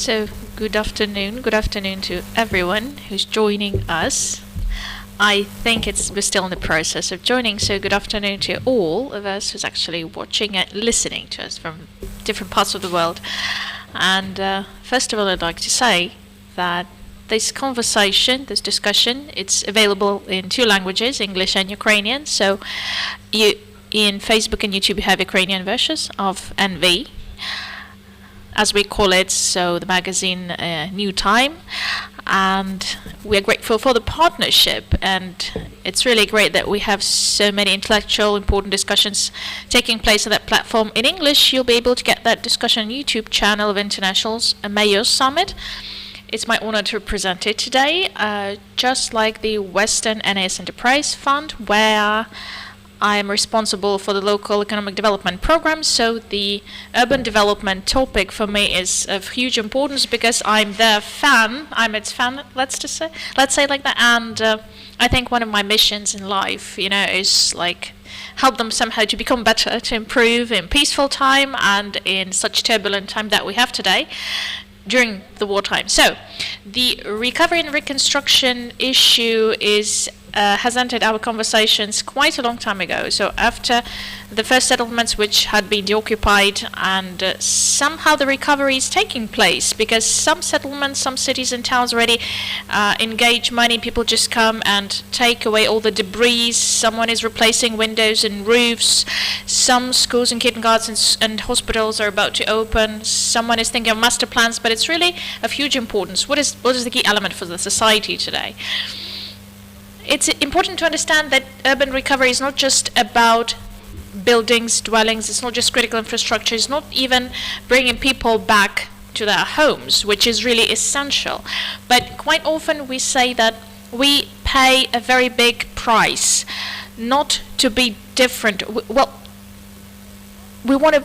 So, good afternoon to everyone who's joining us. I think we're still in the process of joining, so good afternoon to all of us who's actually watching and listening to us from different parts of the world. And first of all, I'd like to say that this conversation, this discussion, it's available in two languages, English and Ukrainian. So in Facebook and YouTube, you have Ukrainian versions of NV, as we call it, so the magazine New Time. And we're grateful for the partnership, and it's really great that we have so many intellectual, important discussions taking place on that platform. In English, you'll be able to get that discussion on YouTube channel of International's Mayor's Summit. It's my honor to present it today, just like the Western NAS Enterprise Fund, where I am responsible for the local economic development program. So the urban development topic for me is of huge importance because I'm their fan. I'm its fan, let's say like that. And I think one of my missions in life, is like help them somehow to become better, to improve in peaceful time and in such turbulent time that we have today during the wartime. So the recovery and reconstruction issue has entered our conversations quite a long time ago. So after the first settlements which had been deoccupied, and somehow the recovery is taking place because some settlements, some cities and towns already engage money. People just come and take away all the debris. Someone is replacing windows and roofs. Some schools and kindergartens and hospitals are about to open. Someone is thinking of master plans, but it's really of huge importance. What is the key element for the society today? It's important to understand that urban recovery is not just about buildings, dwellings, it's not just critical infrastructure, it's not even bringing people back to their homes, which is really essential. But quite often we say that we pay a very big price not to be different. We want to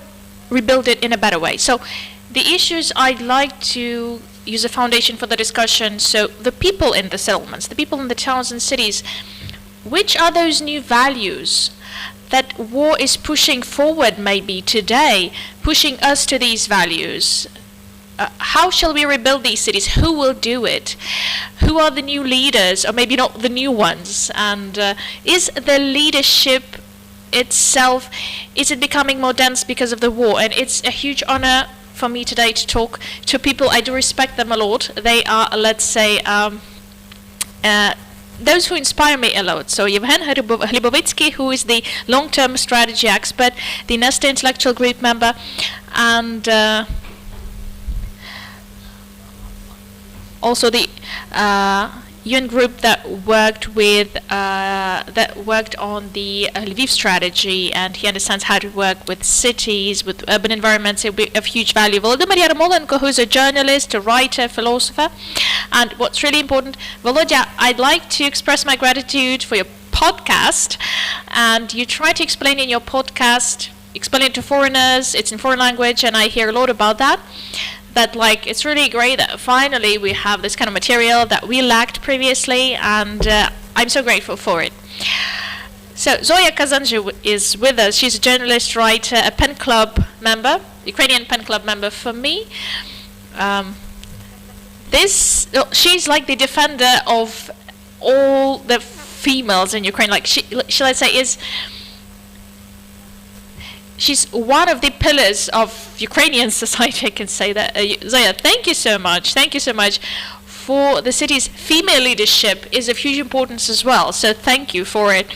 rebuild it in a better way. So the issues I'd like to use a foundation for the discussion. So the people in the settlements, the people in the towns and cities, which are those new values that war is pushing forward maybe today, pushing us to these values? How shall we rebuild these cities? Who will do it? Who are the new leaders, or maybe not the new ones? And is the leadership itself, is it becoming more dense because of the war? And it's a huge honor for me today to talk to people. I do respect them a lot. They are, let's say, those who inspire me a lot. So Євген Глібовицький, who is the long-term strategy expert, the Nesta intellectual group member, and also the UN group that worked on the Lviv strategy, and he understands how to work with cities, with urban environments. It will be of huge value. Volodymyr Єрмоленко, who's a journalist, a writer, philosopher. And what's really important, Volodya, I'd like to express my gratitude for your podcast. And you try to explain in your podcast, explain it to foreigners, it's in foreign language, and I hear a lot about that. That it's really great that finally we have this kind of material that we lacked previously, and I'm so grateful for it. So Zoya Казанжи is with us. She's a journalist, writer, a pen club member, Ukrainian pen club member for me. She's like the defender of all the females in Ukraine. Shall I say, she's one of the pillars of Ukrainian society, I can say that. Zoya, thank you so much. Thank you so much. For the city's female leadership is of huge importance as well, so thank you for it.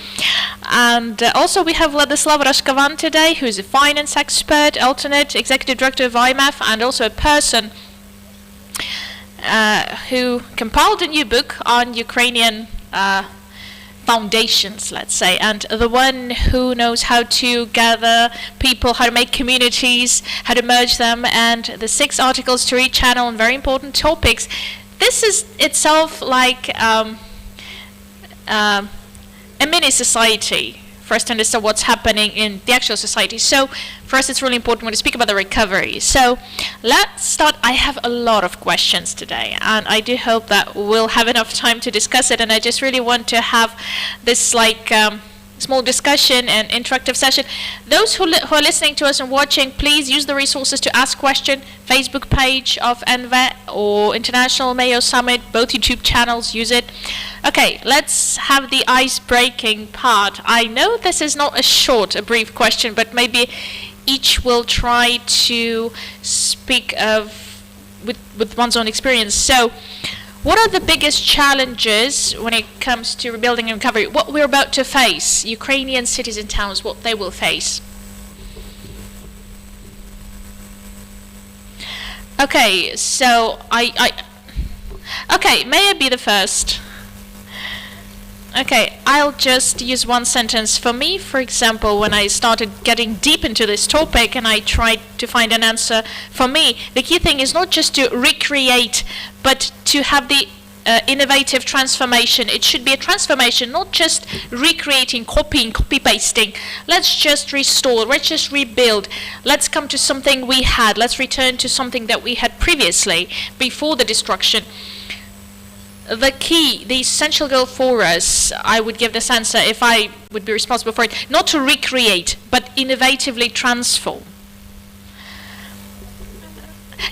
And also we have Wladислав Rashkovan today, who's a finance expert, alternate executive director of IMF, and also a person who compiled a new book on Ukrainian foundations, let's say, and the one who knows how to gather people, how to make communities, how to merge them, and the 6 articles to each channel on very important topics. This is itself like a mini society for us to understand what's happening in the actual society. So for us it's really important when we speak about the recovery. So let's start. I have a lot of questions today, and I do hope that we'll have enough time to discuss it, and I just really want to have this small discussion and interactive session. Those who are listening to us and watching, please use the resources to ask question. Facebook page of НВ or International Mayo Summit, both YouTube channels, use it. Okay, let's have the ice-breaking part. I know this is not a brief question, but maybe each will try to speak with one's own experience. So, what are the biggest challenges when it comes to rebuilding and recovery? What we're about to face, Ukrainian cities and towns, what they will face. Okay, so okay, may I be the first? Okay, I'll just use one sentence. For me, for example, when I started getting deep into this topic and I tried to find an answer, for me, the key thing is not just to recreate, but to have the innovative transformation. It should be a transformation, not just recreating, copying, copy-pasting. Let's just restore, let's just rebuild. Let's come to something we had. Let's return to something that we had previously, before the destruction. The key, the essential goal for us, I would give this answer if I would be responsible for it, not to recreate, but innovatively transform.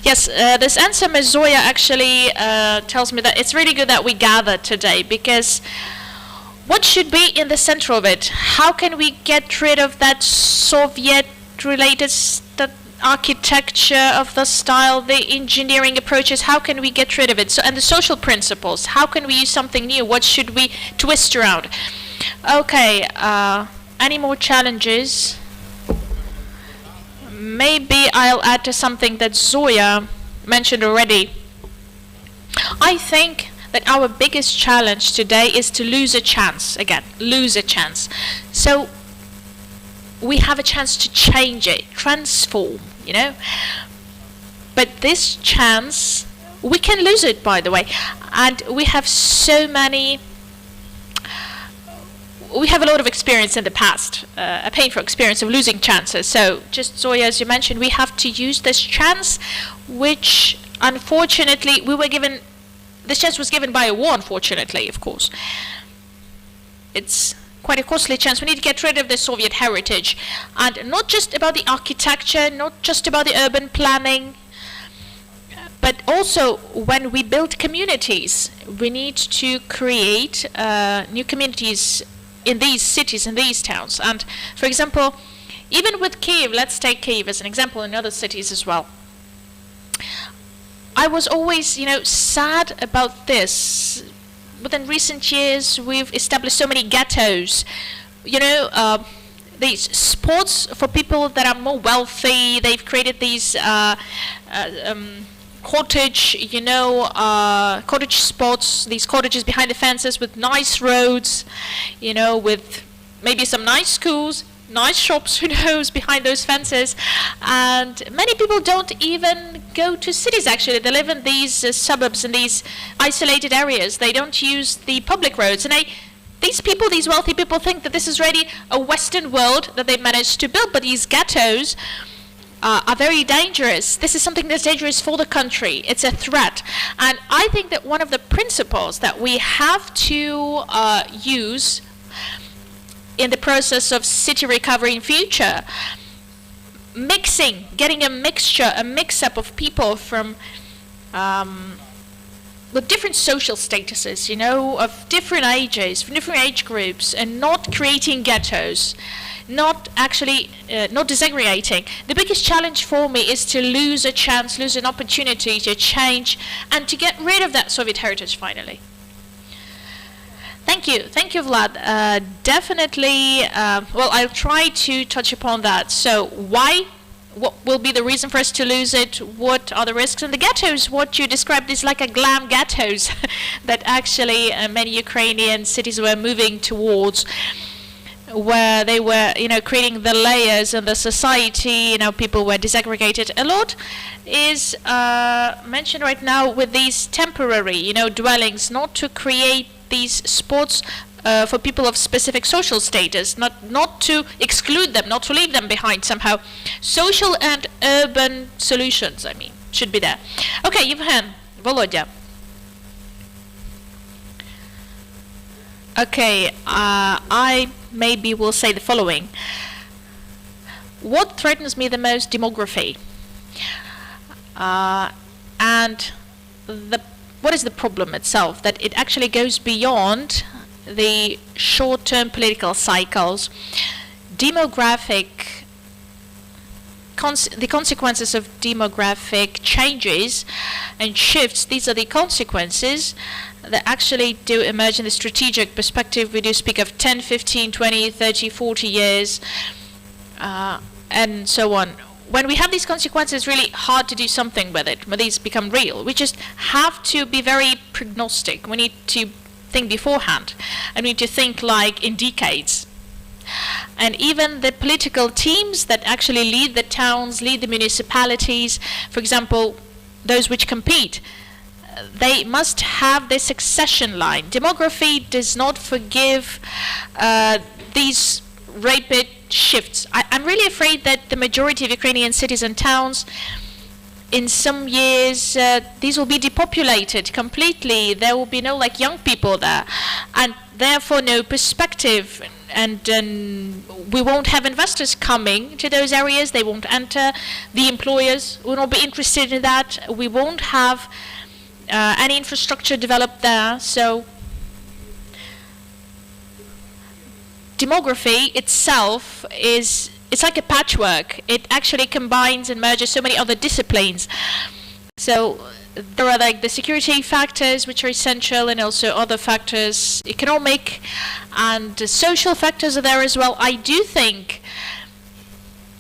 Yes, this answer, Ms. Zoya, actually tells me that it's really good that we gathered today, because what should be in the center of it? How can we get rid of that Soviet-related architecture of the style, the engineering approaches? How can we get rid of it? So, and the social principles, how can we use something new? What should we twist around? Okay, any more challenges? Maybe I'll add to something that Zoya mentioned already. I think that our biggest challenge today is to lose a chance. Again, lose a chance. So we have a chance to change it, transform, you know. But this chance, we can lose it, by the way. And we have so many, we have a lot of experience in the past, a painful experience of losing chances. So just, Zoya, as you mentioned, we have to use this chance, which unfortunately we were given, this chance was given by a war, unfortunately, of course. It's quite a costly chance. We need to get rid of the Soviet heritage, and not just about the architecture, not just about the urban planning, but also when we build communities, we need to create new communities in these cities, in these towns. And for example, even with Kyiv, let's take Kyiv as an example, in other cities as well. I was always, sad about this. Within recent years, we've established so many ghettos. These sports for people that are more wealthy. They've created these cottage spots, these cottages behind the fences with nice roads, with maybe some nice schools, nice shops, who knows, behind those fences. And many people don't even go to cities, actually. They live in these suburbs, in these isolated areas. They don't use the public roads. And these people, these wealthy people, think that this is really a Western world that they've managed to build. But these ghettos are very dangerous. This is something that's dangerous for the country. It's a threat. And I think that one of the principles that we have to use in the process of city recovery in future, getting a mix-up of people from with different social statuses, of different ages, from different age groups, and not creating ghettos, not disaggregating. The biggest challenge for me is to lose a chance, lose an opportunity to change and to get rid of that Soviet heritage finally. Thank you, Vlad. Definitely, I'll try to touch upon that. So why? What will be the reason for us to lose it? What are the risks? And the ghettos, what you described is like a glam ghettos that actually many Ukrainian cities were moving towards, where they were, creating the layers in the society, people were disaggregated. A lot is mentioned right now with these temporary, dwellings, not to create these spots for people of specific social status, not to exclude them, not to leave them behind somehow. Social and urban solutions, should be there. Okay, Євген, Володя. Okay, I maybe will say the following. What threatens me the most? Demography. And what is the problem itself? That it actually goes beyond the short-term political cycles. The consequences of demographic changes and shifts, these are the consequences that actually do emerge in the strategic perspective. We do speak of 10, 15, 20, 30, 40 years, and so on. When we have these consequences, it's really hard to do something with it, when these become real. We just have to be very prognostic. We need to think beforehand, and we need to think like in decades. And even the political teams that actually lead the towns, lead the municipalities, for example, those which compete, they must have this succession line. Demography does not forgive these rapid shifts. I'm really afraid that the majority of Ukrainian cities and towns, in some years, these will be depopulated completely. There will be no young people there, and therefore no perspective. And we won't have investors coming to those areas. They won't enter. The employers will not be interested in that. We won't have any infrastructure developed there. So demography itself it's like a patchwork. It actually combines and merges so many other disciplines. So there are the security factors which are essential, and also other factors, economic and social factors are there as well. I do think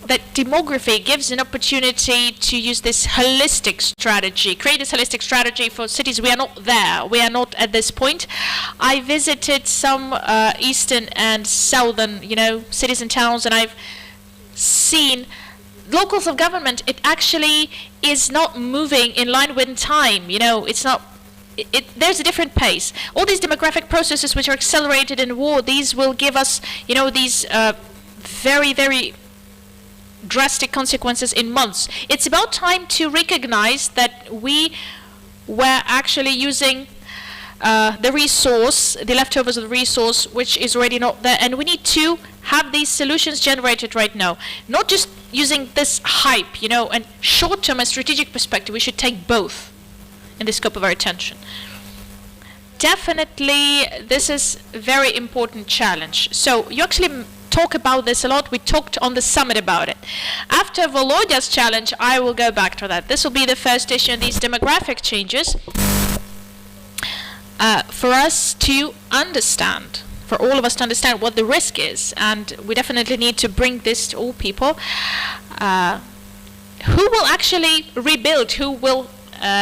that demography gives an opportunity to use this holistic strategy, create this holistic strategy for cities. We are not there. We are not at this point. I visited some eastern and southern, cities and towns, and I've seen locals of government, it actually is not moving in line with time. It's not. There's a different pace. All these demographic processes which are accelerated in war, these will give us, these very, very drastic consequences in months. It's about time to recognize that we were actually using the resource, the leftovers of the resource, which is already not there, and we need to have these solutions generated right now. Not just using this hype, and short-term and strategic perspective. We should take both in the scope of our attention. Definitely, this is a very important challenge. So you actually talk about this a lot. We talked on the summit about it. After Volodya's challenge, I will go back to that. This will be the first issue in these demographic changes. For us to understand, for all of us to understand what the risk is, and we definitely need to bring this to all people, who will actually rebuild, who will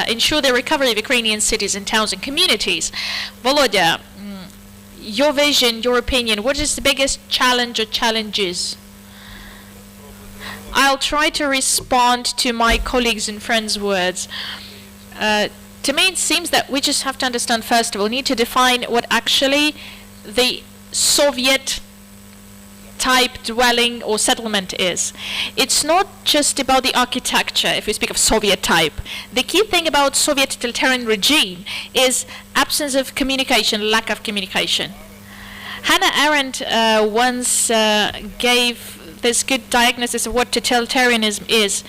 ensure the recovery of Ukrainian cities and towns and communities. Volodya, your vision, your opinion, what is the biggest challenge or challenges? I'll try to respond to my colleagues' and friends' words. To me, it seems that we just have to understand, first of all, we need to define what actually the Soviet type dwelling or settlement is. It's not just about the architecture, if we speak of Soviet type. The key thing about Soviet totalitarian regime is absence of communication, lack of communication. Hannah Arendt once gave this good diagnosis of what totalitarianism is.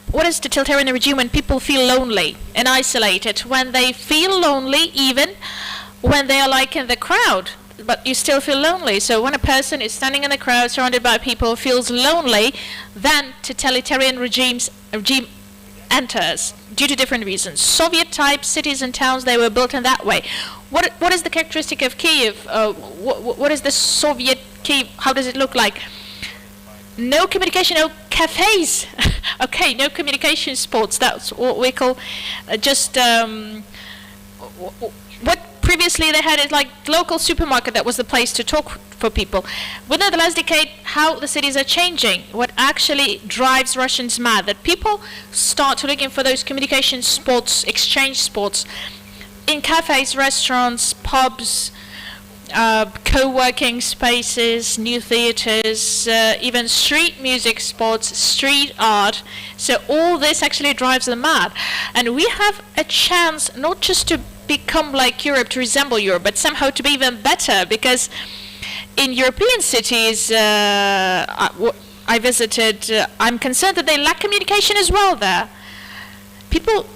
What is totalitarian regime? When people feel lonely and isolated, when they feel lonely even when they are in the crowd, but you still feel lonely. So when a person is standing in the crowd surrounded by people, feels lonely, then totalitarian regime enters due to different reasons. Soviet type cities and towns, they were built in that way. What is the characteristic of Kiev? What is the Soviet Kiev? How does it look like? No communication, no cafes. Okay, no communication spots. That's what we call what previously they had is local supermarket. That was the place to talk for people. Within the last decade, how the cities are changing. What actually drives Russians mad? That people start looking for those communication spots, exchange spots, in cafes, restaurants, pubs, co-working spaces, new theaters, even street music spots, street art. So all this actually drives them mad. And we have a chance not just to become like Europe, to resemble Europe, but somehow to be even better, because in European cities I visited, I'm concerned that they lack communication as well there. People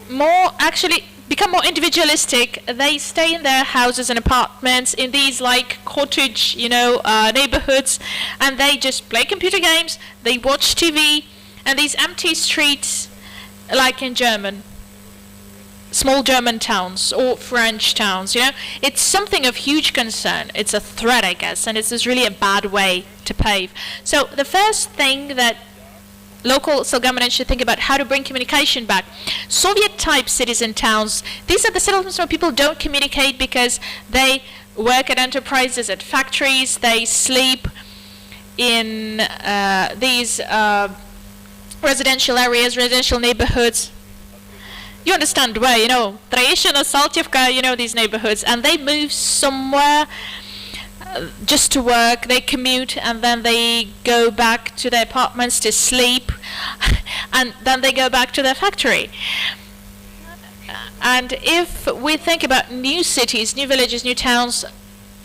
become more individualistic. They stay in their houses and apartments in these like cottage, neighborhoods, and they just play computer games, they watch TV, and these empty streets, like in small German towns or French towns, it's something of huge concern. It's a threat, I guess, and it's really a bad way to pave. So the first thing that local self-government should think about, how to bring communication back. Soviet-type cities and towns, these are the settlements where people don't communicate because they work at enterprises, at factories, they sleep in these residential areas, residential neighborhoods. You understand where, Tроещина, Saltivka, these neighborhoods, and they move somewhere just to work, they commute, and then they go back to their apartments to sleep, and then they go back to their factory. And if we think about new cities, new villages, new towns,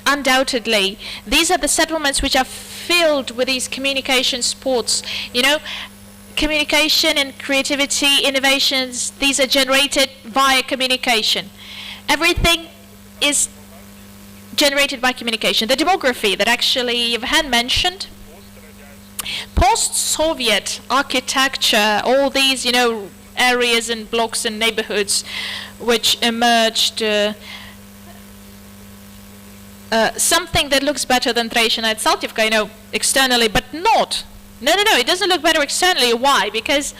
undoubtedly, these are the settlements which are filled with these communication sports, communication and creativity, innovations, these are generated via communication. Everything is generated by communication. The demography that actually Євген mentioned, post-Soviet architecture, all these, areas and blocks and neighborhoods which emerged, something that looks better than Tроещина and Saltivka, externally, but not. No, it doesn't look better externally. Why? Because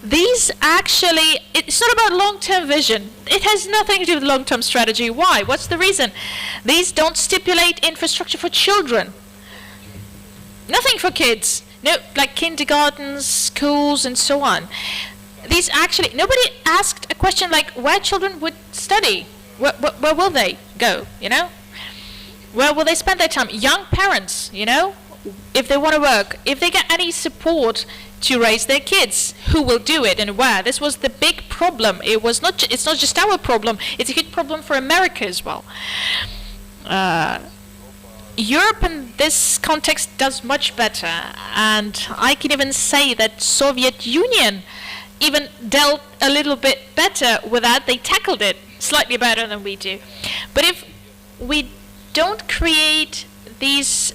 these actually, it's not about long-term vision. It has nothing to do with long-term strategy. Why? What's the reason? These don't stipulate infrastructure for children. Nothing for kids. No, like kindergartens, schools, and so on. These actually, nobody asked a question like where children would study. Where will they go, Where will they spend their time? Young parents, if they want to work, if they get any support to raise their kids, who will do it and where? This was the big problem. It's not just our problem, it's a huge problem for America as well. Europe in this context does much better, and I can even say that Soviet Union even dealt a little bit better with that. They tackled it slightly better than we do. But if we don't create these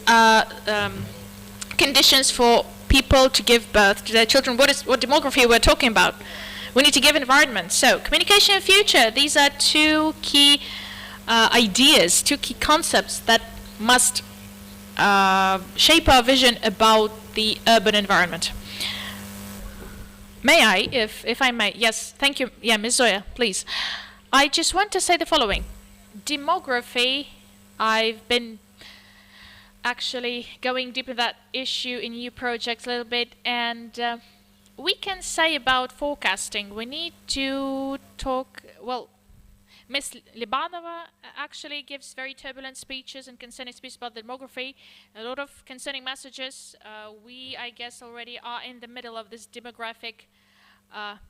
conditions for people to give birth to their children, what demography we're talking about? We need to give environment. So communication and future, these are two key ideas, two key concepts that must shape our vision about the urban environment. May I, if I may? Yes, thank you. Yeah, Ms. Zoya, please. I just want to say the following. Demography, I've been actually going deep in that issue in new projects a little bit, and we can say about forecasting, we need to talk, well, Ms. Libanova actually gives very turbulent speeches and concerning speeches about demography, a lot of concerning messages. We, I guess, already are in the middle of this demographic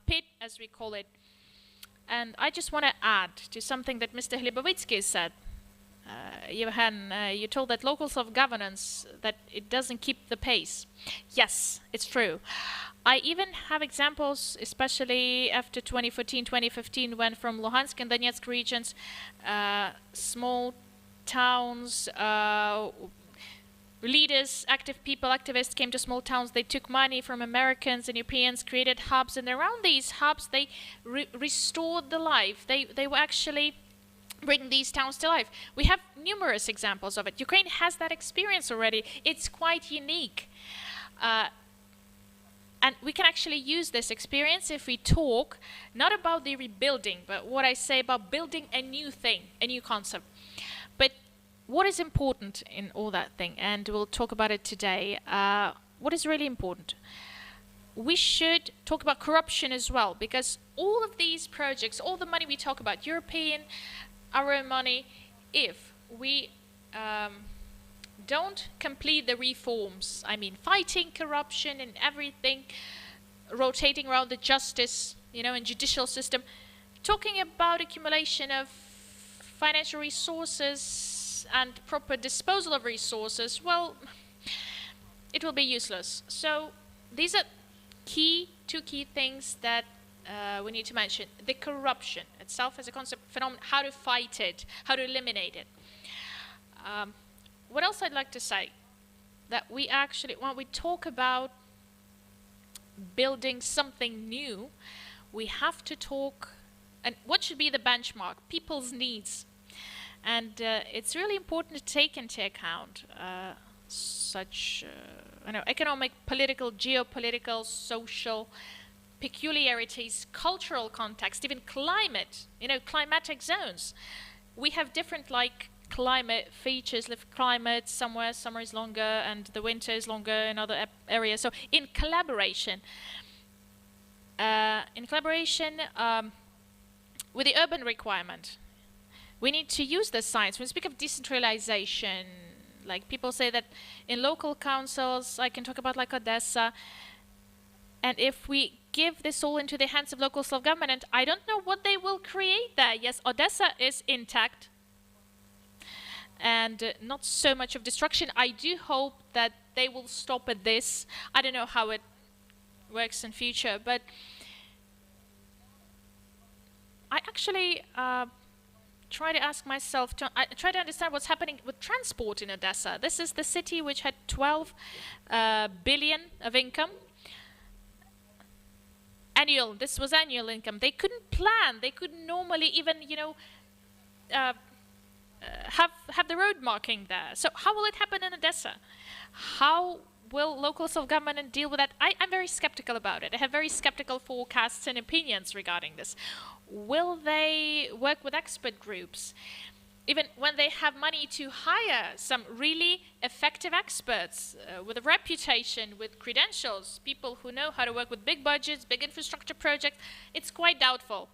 pit, as we call it. And I just want to add to something that Mr. Glібовицький said. Євген, you told that local self-governance, that it doesn't keep the pace. Yes, it's true. I even have examples, especially after 2014, 2015, when from Luhansk and Donetsk regions, small towns, leaders, active people, activists came to small towns. They took money from Americans and Europeans, created hubs, and around these hubs, they restored the life. They were actually bring these towns to life. We have numerous examples of it. Ukraine has that experience already. It's quite unique. And we can actually use this experience if we talk not about the rebuilding, but what I say about building a new thing, a new concept. But what is important in all that thing, and we'll talk about it today, what is really important? We should talk about corruption as well, because all of these projects, all the money we talk about, European, our own money, if we don't complete the reforms, I mean fighting corruption and everything, rotating around the justice, and judicial system, talking about accumulation of financial resources and proper disposal of resources, well, it will be useless. So these are two key things that we need to mention. The corruption itself as a concept, phenomenon, how to fight it, how to eliminate it. What else I'd like to say? That we actually, when we talk about building something new, we have to talk, and what should be the benchmark? People's needs. And it's really important to take into account such economic, political, geopolitical, social peculiarities, cultural context, even climate, climatic zones. We have different climate features, live climate somewhere, summer is longer and the winter is longer in other areas. So in collaboration with the urban requirement, we need to use the science. When we speak of decentralization, like people say that in local councils, I can talk about like Odessa, and if we give this all into the hands of local self-government, I don't know what they will create there. Yes, Odessa is intact, and not so much of destruction. I do hope that they will stop at this. I don't know how it works in future, but I actually try to ask myself, I try to understand what's happening with transport in Odessa. This is the city which had 12 billion of income. This was annual income. They couldn't plan. They couldn't normally even, have the road marking there. So how will it happen in Odessa? How will local self-government deal with that? I'm very skeptical about it. I have very skeptical forecasts and opinions regarding this. Will they work with expert groups? Even when they have money to hire some really effective experts with a reputation, with credentials, people who know how to work with big budgets, big infrastructure projects, it's quite doubtful.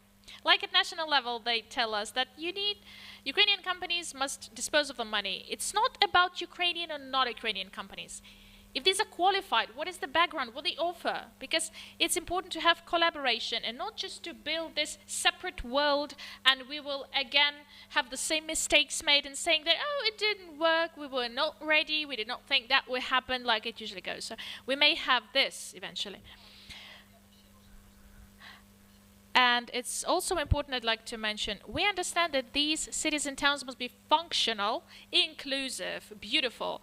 Like at national level, they tell us that Ukrainian companies must dispose of the money. It's not about Ukrainian or not Ukrainian companies. If these are qualified, what is the background, what they offer? Because it's important to have collaboration and not just to build this separate world and we will again have the same mistakes made and saying that, oh, it didn't work, we were not ready, we did not think that would happen like it usually goes. So we may have this eventually. And it's also important, I'd like to mention, we understand that these cities and towns must be functional, inclusive, beautiful.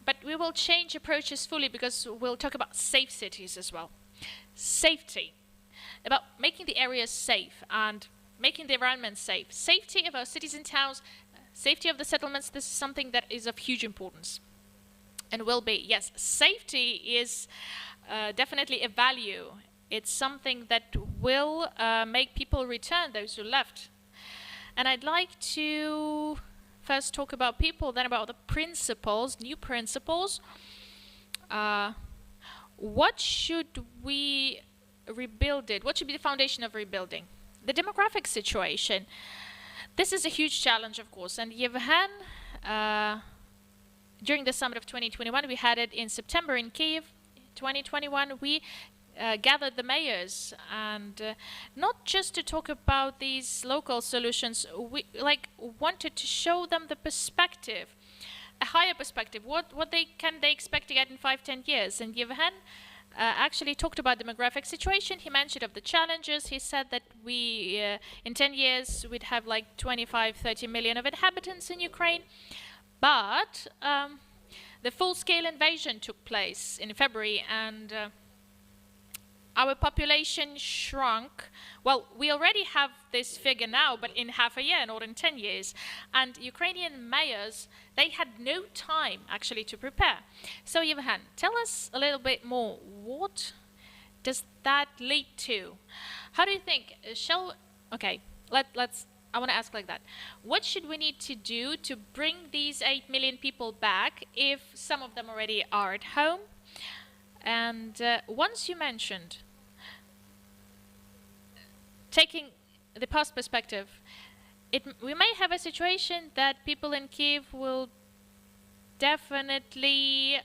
But we will change approaches fully because we'll talk about safe cities as well. Safety, about making the areas safe and making the environment safe. Safety of our cities and towns, safety of the settlements, this is something that is of huge importance. And will be, yes, safety is definitely a value. It's something that will make people return, those who left. And I'd like to first talk about people, then about the principles, new principles. What should we rebuild it? What should be the foundation of rebuilding? The demographic situation. This is a huge challenge, of course. And Євген, during the summit of 2021, we had it in September in Kyiv, 2021, we gathered the mayors and not just to talk about these local solutions, we wanted to show them the perspective, a higher perspective, what they expect to get in 5-10 years. And Євген actually talked about demographic situation. He mentioned of the challenges. He said that we in 10 years we'd have like 25-30 million of inhabitants in Ukraine, but the full-scale invasion took place in February and our population shrunk. Well, we already have this figure now, but in half a year, not in 10 years. And Ukrainian mayors, they had no time actually to prepare. So Євген, tell us a little bit more. What does that lead to? How do you think? Let's. I want to ask like that. What should we need to do to bring these 8 million people back if some of them already are at home? And once you mentioned taking the past perspective, we may have a situation that people in Kyiv will definitely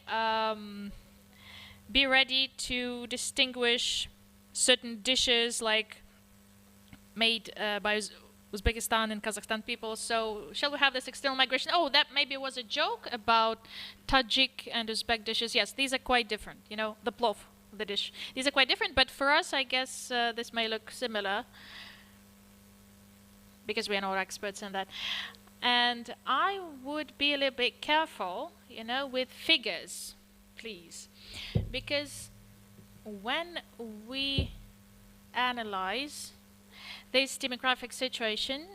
be ready to distinguish certain dishes like made by Uzbekistan and Kazakhstan people. So shall we have this external migration? Oh, that maybe was a joke about Tajik and Uzbek dishes. Yes, these are quite different. You know, the plov, the dish. These are quite different, but for us, I guess this may look similar because we are not experts in that. And I would be a little bit careful, you know, with figures, please. Because when we analyze this demographic situation,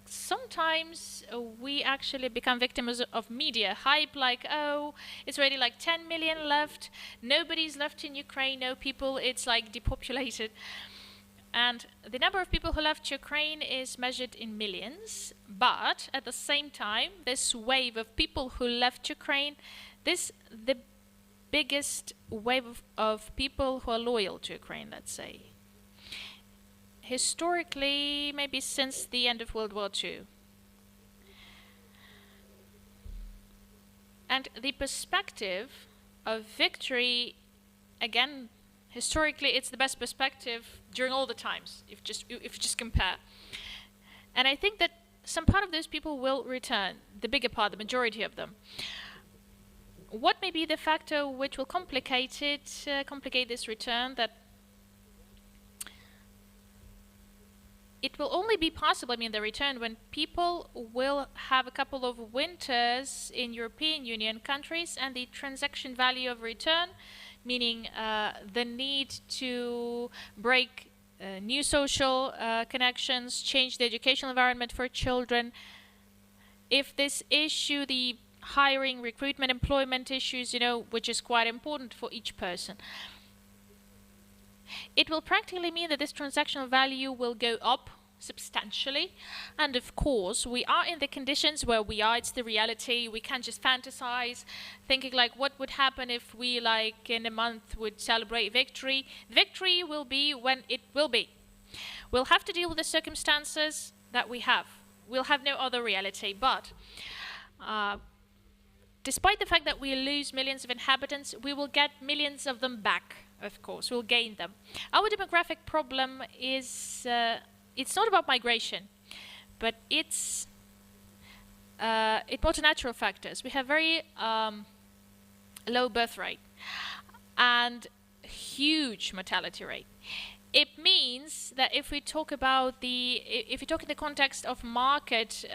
sometimes we actually become victims of media hype, like, oh, it's already like 10 million left, nobody's left in Ukraine, no people, it's like depopulated. And the number of people who left Ukraine is measured in millions, but at the same time, this wave of people who left Ukraine, the biggest wave of people who are loyal to Ukraine, let's say. Historically, maybe since the end of World War II. And the perspective of victory, again, historically, it's the best perspective during all the times, if you just compare. And I think that some part of those people will return, the bigger part, the majority of them. What may be the factor which will complicate this return? That it will only be possible, I mean, the return, when people will have a couple of winters in European Union countries, and the transaction value of return, meaning the need to break new social connections, change the educational environment for children. If this issue, the hiring, recruitment, employment issues, you know, which is quite important for each person, it will practically mean that this transactional value will go up substantially. And of course, we are in the conditions where we are, it's the reality. We can't just fantasize, thinking like, what would happen if we, like, in a month would celebrate victory? Victory will be when it will be. We'll have to deal with the circumstances that we have. We'll have no other reality. But despite the fact that we lose millions of inhabitants, we will get millions of them back, of course. We'll gain them. Our demographic problem is, it's not about migration, but it's more natural factors. We have very low birth rate and huge mortality rate. It means that if we talk about if we talk in the context of market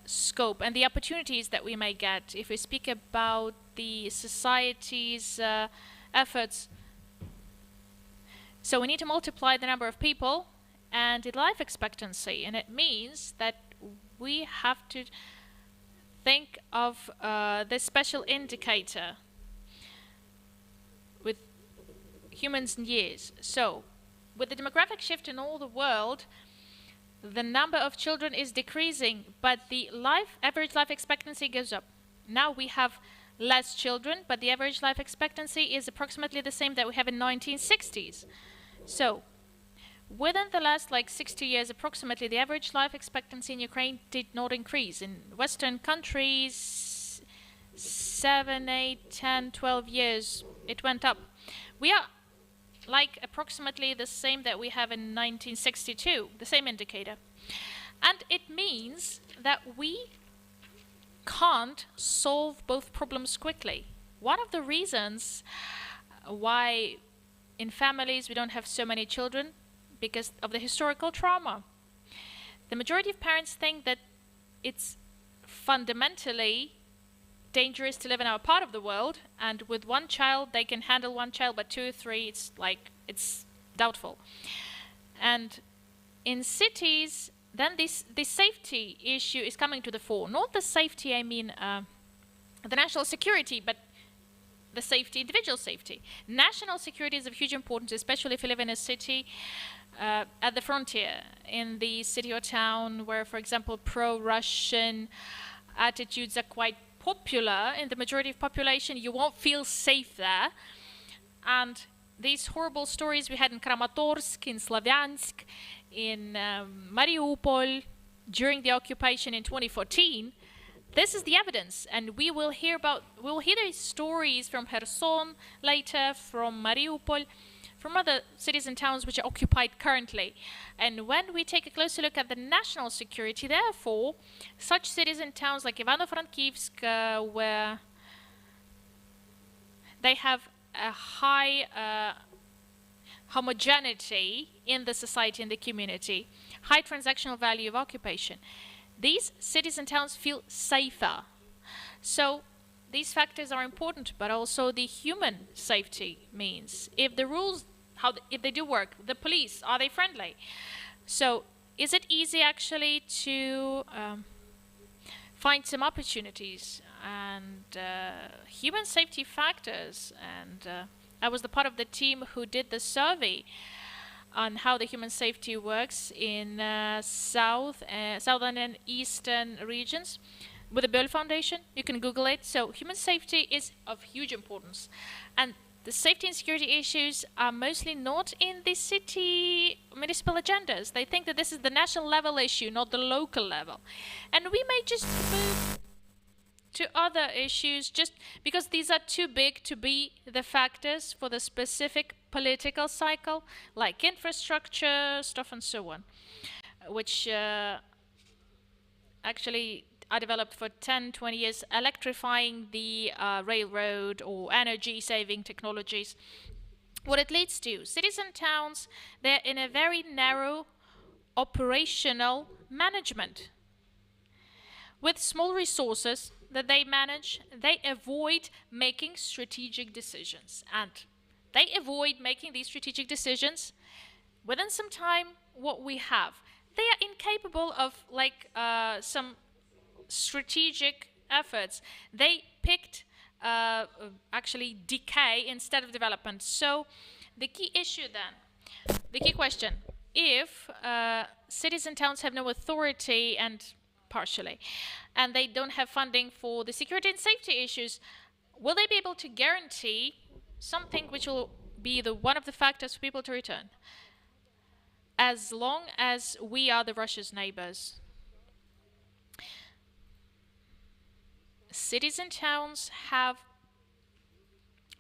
scope and the opportunities that we may get, if we speak about the society's efforts, so we need to multiply the number of people and the life expectancy, and it means that we have to think of this special indicator with humans in years. So with the demographic shift in all the world, the number of children is decreasing, but the average life expectancy goes up. Now we have less children, but the average life expectancy is approximately the same that we have in 1960s. So within the last 60 years approximately, the average life expectancy in Ukraine did not increase. In Western countries, 7, 8, 10, 12 years, it went up. We are approximately the same that we have in 1962, the same indicator. And it means that we can't solve both problems quickly. One of the reasons why in families we don't have so many children, because of the historical trauma. The majority of parents think that it's fundamentally dangerous to live in our part of the world, and with one child they can handle one child, but 2 or 3 it's doubtful. And in cities, then this safety issue is coming to the fore. Not the safety, I mean the national security, but the safety, individual safety. National security is of huge importance, especially if you live in a city at the frontier, in the city or town where, for example, pro-Russian attitudes are quite popular in the majority of population. You won't feel safe there. And these horrible stories we had in Kramatorsk, in Slavyansk, in Mariupol during the occupation in 2014, this is the evidence, and we will hear these stories from Kherson later, from Mariupol, from other cities and towns which are occupied currently. And when we take a closer look at the national security, therefore, such cities and towns like Ivano-Frankivsk, where they have a high homogeneity in the society and the community, high transactional value of occupation, these cities and towns feel safer. So these factors are important, but also the human safety means if the rules, if they do work, the police, are they friendly? So is it easy actually to find some opportunities and human safety factors? And I was the part of the team who did the survey on how the human safety works in southern and eastern regions with the Böll Foundation. You can Google it. So human safety is of huge importance. And the safety and security issues are mostly not in the city municipal agendas. They think that this is the national level issue, not the local level. And we may just move to other issues just because these are too big to be the factors for the specific political cycle, like infrastructure, stuff and so on, which actually are developed for 10, 20 years, electrifying the railroad or energy-saving technologies. What it leads to, cities and towns, they're in a very narrow operational management. With small resources that they manage, they avoid making strategic decisions. And they avoid making these strategic decisions. Within some time, what we have, they are incapable of some strategic efforts. They picked actually decay instead of development. So the key issue then, the key question, if cities and towns have no authority and partially, and they don't have funding for the security and safety issues, will they be able to guarantee something which will be one of the factors for people to return? As long as we are the Russia's neighbors. Cities and towns have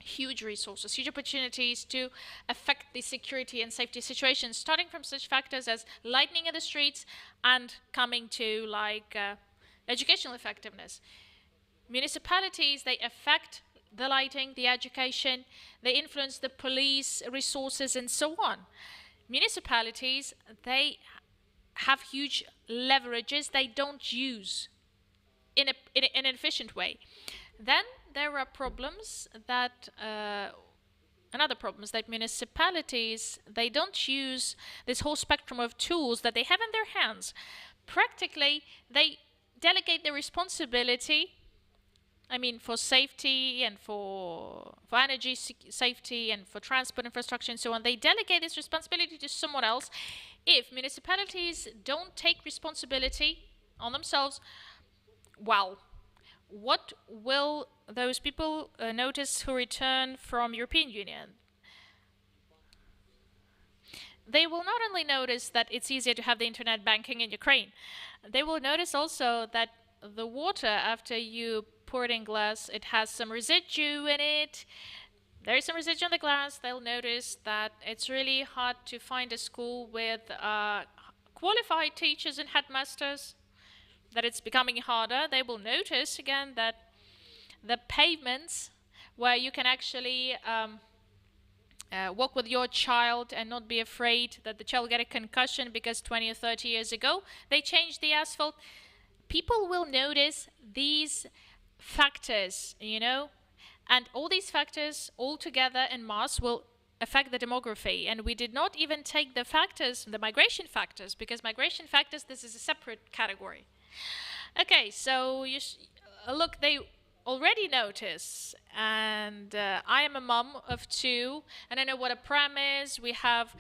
huge resources, huge opportunities to affect the security and safety situation, starting from such factors as lighting in the streets and coming to educational effectiveness. Municipalities, they affect the lighting, the education, they influence the police resources and so on. Municipalities, they have huge leverages they don't use in an efficient way. Then there are problems that another problem is that municipalities, they don't use this whole spectrum of tools that they have in their hands. Practically, they delegate the responsibility, for safety and for energy safety and for transport infrastructure and so on. They delegate this responsibility to someone else. If municipalities don't take responsibility on themselves, well, what will those people notice who return from European Union? They will not only notice that it's easier to have the internet banking in Ukraine, they will notice also that the water, after you pour it in glass, it has some residue in it. There is some residue in the glass. They'll notice that it's really hard to find a school with qualified teachers and headmasters, that it's becoming harder. They will notice again that the pavements where you can actually walk with your child and not be afraid that the child will get a concussion because 20 or 30 years ago they changed the asphalt. People will notice these factors, and all these factors all together in mass will affect the demography. And we did not even take the factors, the migration factors, because migration factors, this is a separate category. Okay, so look, they already notice, and I am a mom of two, and I know what a pram is. We have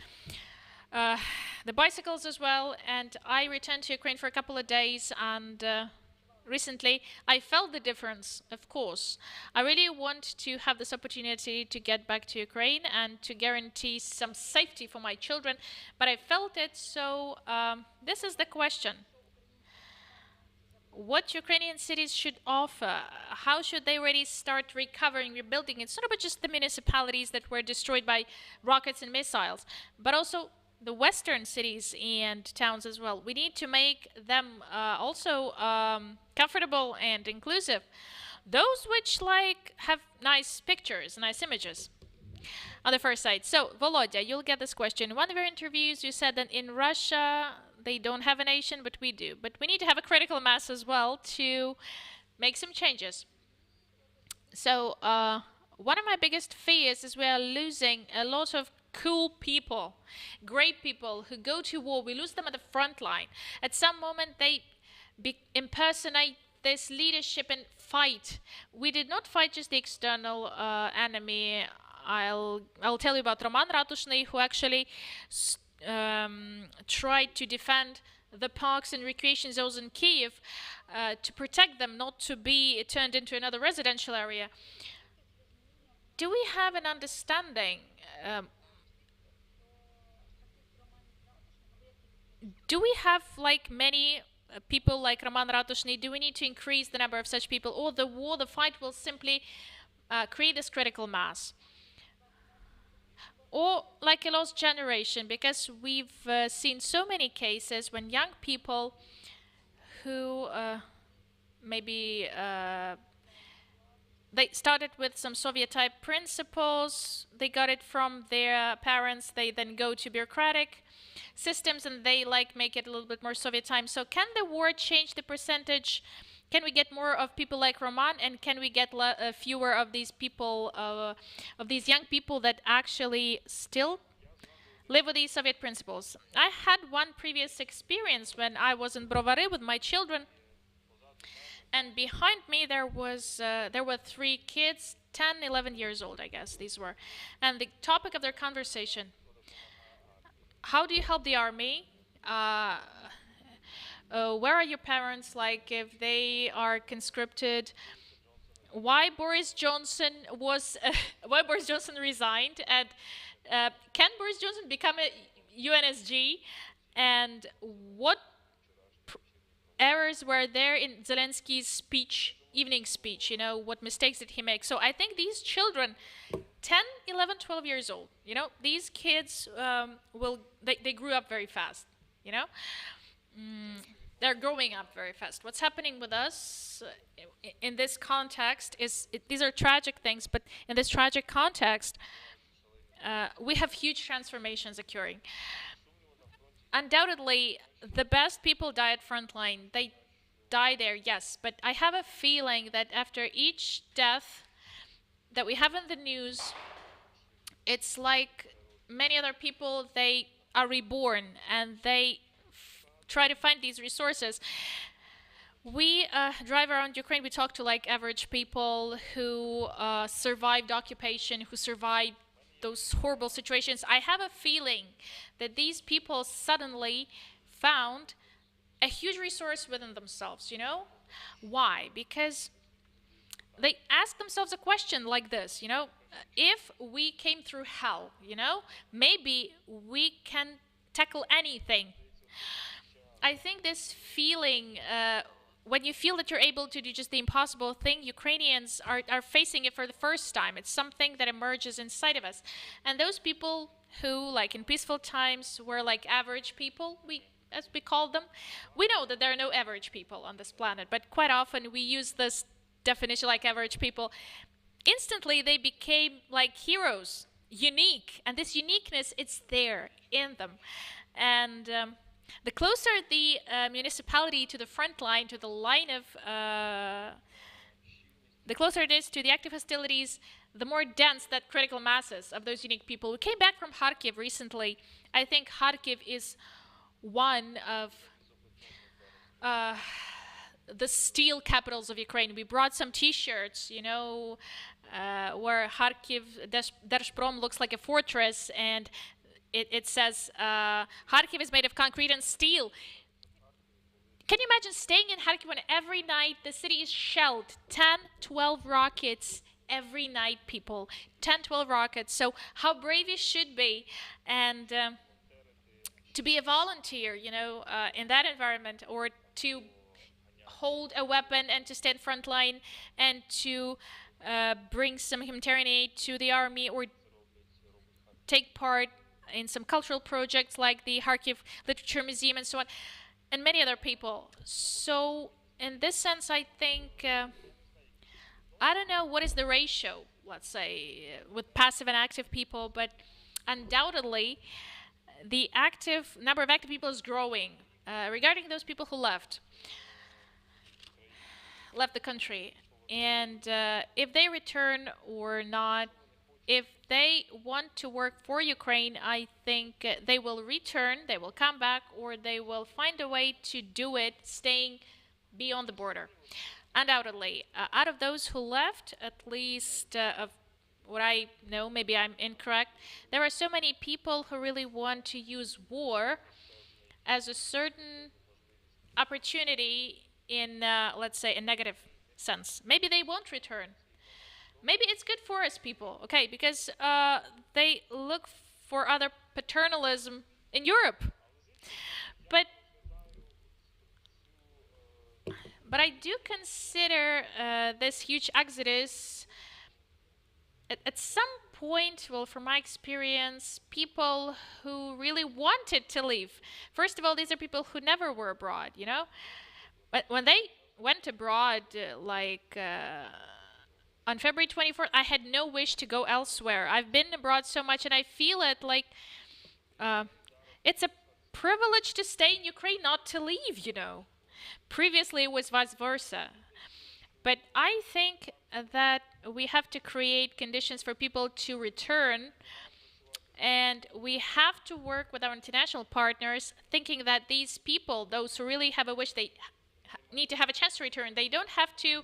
the bicycles as well, and I returned to Ukraine for a couple of days, and recently I felt the difference, of course. I really want to have this opportunity to get back to Ukraine and to guarantee some safety for my children, but I felt it, so this is the question. what Ukrainian cities should offer, how should they really start recovering, rebuilding. It's not about just the municipalities that were destroyed by rockets and missiles, but also the western cities and towns as well. We need to make them also comfortable and inclusive. Those which have nice pictures, nice images on the first site. So, Volodya, you'll get this question. In one of your interviews, you said that in Russia, they don't have a nation, but we do. But we need to have a critical mass as well to make some changes. So, one of my biggest fears is we are losing a lot of cool people, great people who go to war. We lose them at the front line. At some moment, they impersonate this leadership and fight. We did not fight just the external enemy. I'll tell you about Roman Ratushny, who actually tried to defend the parks and recreation zones in Kiev to protect them, not to be turned into another residential area. Do we have an understanding? Do we have many people like Roman Ratushny? Do we need to increase the number of such people, or the war, the fight will simply create this critical mass? Or like a lost generation, because we've seen so many cases when young people who maybe they started with some Soviet-type principles, they got it from their parents, they then go to bureaucratic systems and they make it a little bit more Soviet time. So can the war change the percentage? Can we get more of people like Roman, and can we get fewer of these people, of these young people that actually still live with these Soviet principles? I had one previous experience when I was in Brovary with my children, and behind me there were 3 kids, 10, 11 years old, I guess these were, and the topic of their conversation: how do you help the army? Where are your parents, if they are conscripted? Why Boris Johnson resigned, and can Boris Johnson become a UNSG? And what errors were there in Zelensky's speech, evening speech? What mistakes did he make? So I think these children, 10, 11, 12 years old, these kids they grew up very fast, they're growing up very fast. What's happening with us in this context is, these are tragic things, but in this tragic context, we have huge transformations occurring. Undoubtedly, the best people die at frontline. They die there, yes, but I have a feeling that after each death that we have in the news, it's like many other people, they are reborn and they try to find these resources. We drive around Ukraine, we talk to average people who survived occupation, who survived those horrible situations. I have a feeling that these people suddenly found a huge resource within themselves, Why? Because they ask themselves a question like this, if we came through hell, maybe we can tackle anything. I think this feeling, when you feel that you're able to do just the impossible thing, Ukrainians are facing it for the first time. It's something that emerges inside of us. And those people who, in peaceful times, were average people, as we call them, we know that there are no average people on this planet, but quite often we use this definition average people. Instantly, they became heroes, unique, and this uniqueness, it's there in them. And the closer the municipality to the front line, to the line of, the closer it is to the active hostilities, the more dense that critical masses of those unique people. We came back from Kharkiv recently. I think Kharkiv is one of the steel capitals of Ukraine. We brought some T-shirts, where Kharkiv Держпром looks like a fortress, and it says Kharkiv is made of concrete and steel. Can you imagine staying in Kharkiv when every night the city is shelled? 10, 12 rockets every night, people. 10, 12 rockets. So how brave you should be. And to be a volunteer, in that environment, or to hold a weapon and to stand front line and to bring some humanitarian aid to the army or take part in some cultural projects like the Kharkiv Literature Museum and so on, and many other people. So in this sense, I think, I don't know what is the ratio, let's say, with passive and active people, but undoubtedly the number of active people is growing. Regarding those people who left the country, and if they return or not, if they want to work for Ukraine, I think they will return, they will come back, or they will find a way to do it staying beyond the border. Undoubtedly, out of those who left, at least of what I know, maybe I'm incorrect, there are so many people who really want to use war as a certain opportunity in, let's say, a negative sense. Maybe they won't return. Maybe it's good for us people, okay, because they look for other paternalism in Europe. But I do consider this huge exodus at some point, well, from my experience, people who really wanted to leave. First of all, these are people who never were abroad, you know? But when they went abroad, on February 24th, I had no wish to go elsewhere. I've been abroad so much, and I feel it like it's a privilege to stay in Ukraine, not to leave, you know. Previously, it was vice versa. But I think that we have to create conditions for people to return, and we have to work with our international partners, thinking that these people, those who really have a wish, they need to have a chance to return. They don't have to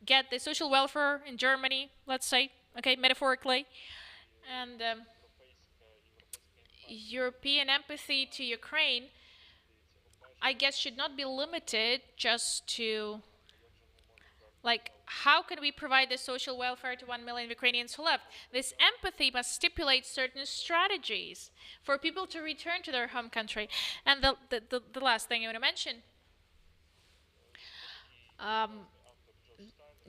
get the social welfare in Germany, let's say, okay, metaphorically. And European empathy to Ukraine, I guess, should not be limited just to, like, how can we provide the social welfare to 1 million Ukrainians who left? This empathy must stipulate certain strategies for people to return to their home country. And the last thing I want to mention,